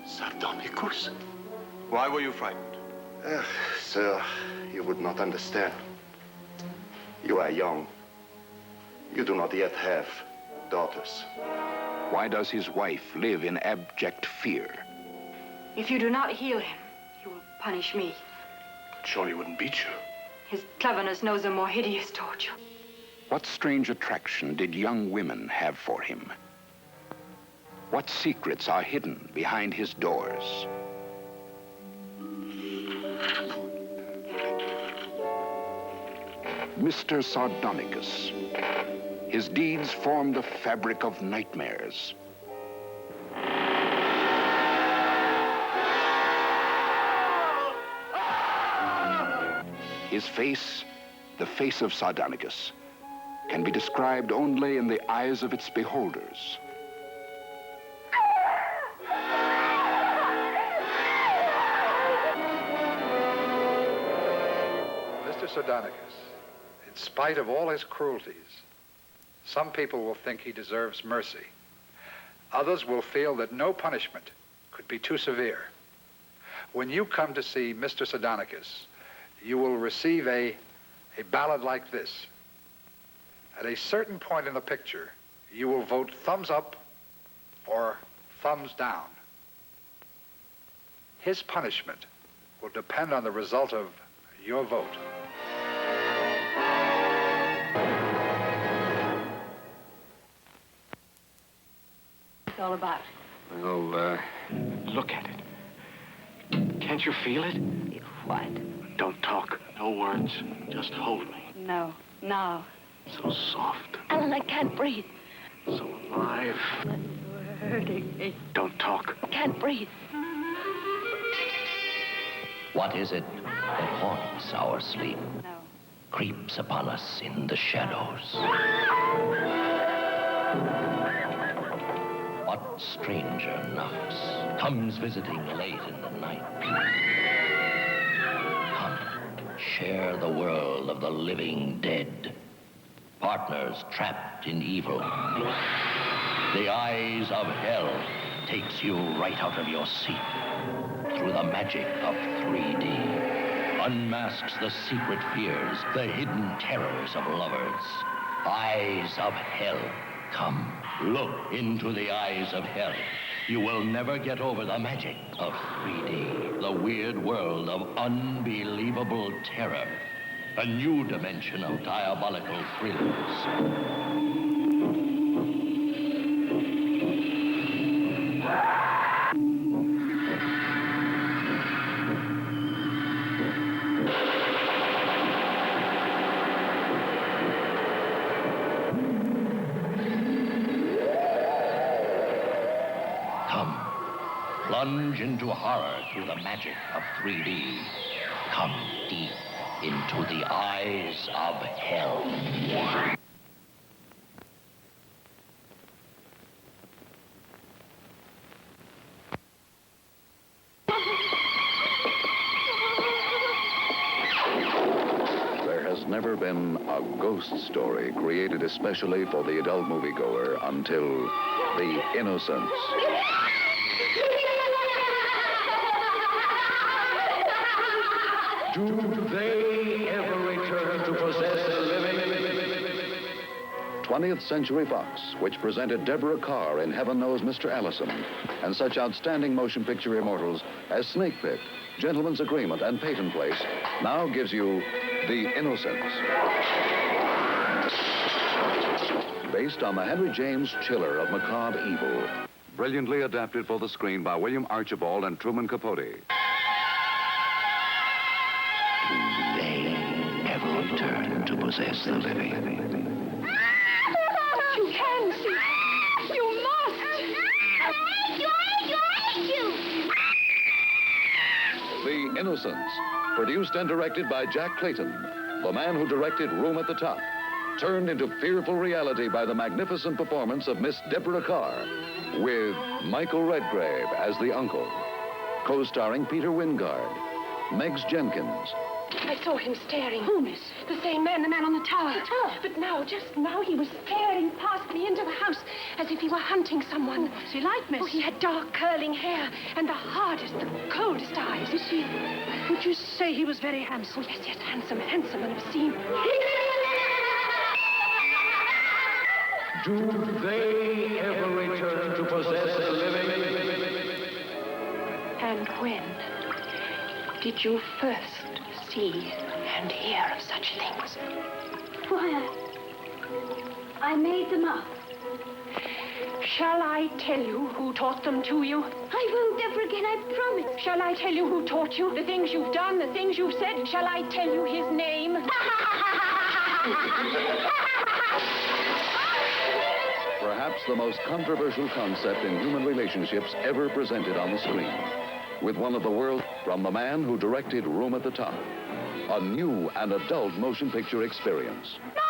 Sardonicus? Why were you frightened? Sir, you would not understand. You are young. You do not yet have daughters. Why does his wife live in abject fear? If you do not heal him, you will punish me. Sure he wouldn't beat you. His cleverness knows a more hideous torture. What strange attraction did young women have for him? What secrets are hidden behind his doors? Mr. Sardonicus. His deeds form the fabric of nightmares. His face, the face of Sardonicus, can be described only in the eyes of its beholders. Mr. Sardonicus, in spite of all his cruelties, some people will think he deserves mercy. Others will feel that no punishment could be too severe. When you come to see Mr. Sardonicus, you will receive a ballad like this. At a certain point in the picture, you will vote thumbs up or thumbs down. His punishment will depend on the result of your vote. It's all about. Well, look at it. Can't you feel it? Feel what? Don't talk. No words. Just hold me. No. Now. So soft. Alan, I can't breathe. So alive. You're hurting me. Don't talk. I can't breathe. What is it that haunts our sleep? No. Creeps upon us in the shadows. What stranger knocks, comes visiting late in the night? Come, share the world of the living dead. Partners trapped in evil. The eyes of hell takes you right out of your seat. Through the magic of 3D. Unmasks the secret fears, the hidden terrors of lovers. Eyes of hell. Come, look into the eyes of hell. You will never get over the magic of 3D. The weird world of unbelievable terror. A new dimension of diabolical thrills. Plunge into horror through the magic of 3D. Come deep into the eyes of hell. There has never been a ghost story created especially for the adult moviegoer until The Innocents. Do they ever return to possess the living? 20th Century Fox, which presented Deborah Carr in Heaven Knows Mr. Allison, and such outstanding motion picture immortals as Snake Pit, Gentleman's Agreement, and Peyton Place, now gives you The Innocents. Based on the Henry James Chiller of macabre evil. Brilliantly adapted for the screen by William Archibald and Truman Capote. Return to possess the living. You can see. You must. I hate you. The Innocents, produced and directed by Jack Clayton, the man who directed Room at the Top, turned into fearful reality by the magnificent performance of Miss Deborah Carr, with Michael Redgrave as the uncle, co-starring Peter Wingard, Meggs Jenkins. I saw him staring. Who, miss? The same man, the man on the tower. The tower? But now, just now, he was staring past me into the house as if he were hunting someone. What's he like, miss? Oh, he had dark, curling hair and the hardest, the coldest eyes. Is he? Would you say he was very handsome? Oh, yes, yes, handsome, handsome, and obscene. Do they ever return to possess the living? And when did you first see and hear of such things? Why, I made them up. Shall I tell you who taught them to you? I won't ever again, I promise. Shall I tell you who taught you? The things you've done, the things you've said? Shall I tell you his name? Perhaps the most controversial concept in human relationships ever presented on the screen. With one of the world's, from the man who directed Room at the Top, a new and adult motion picture experience. No!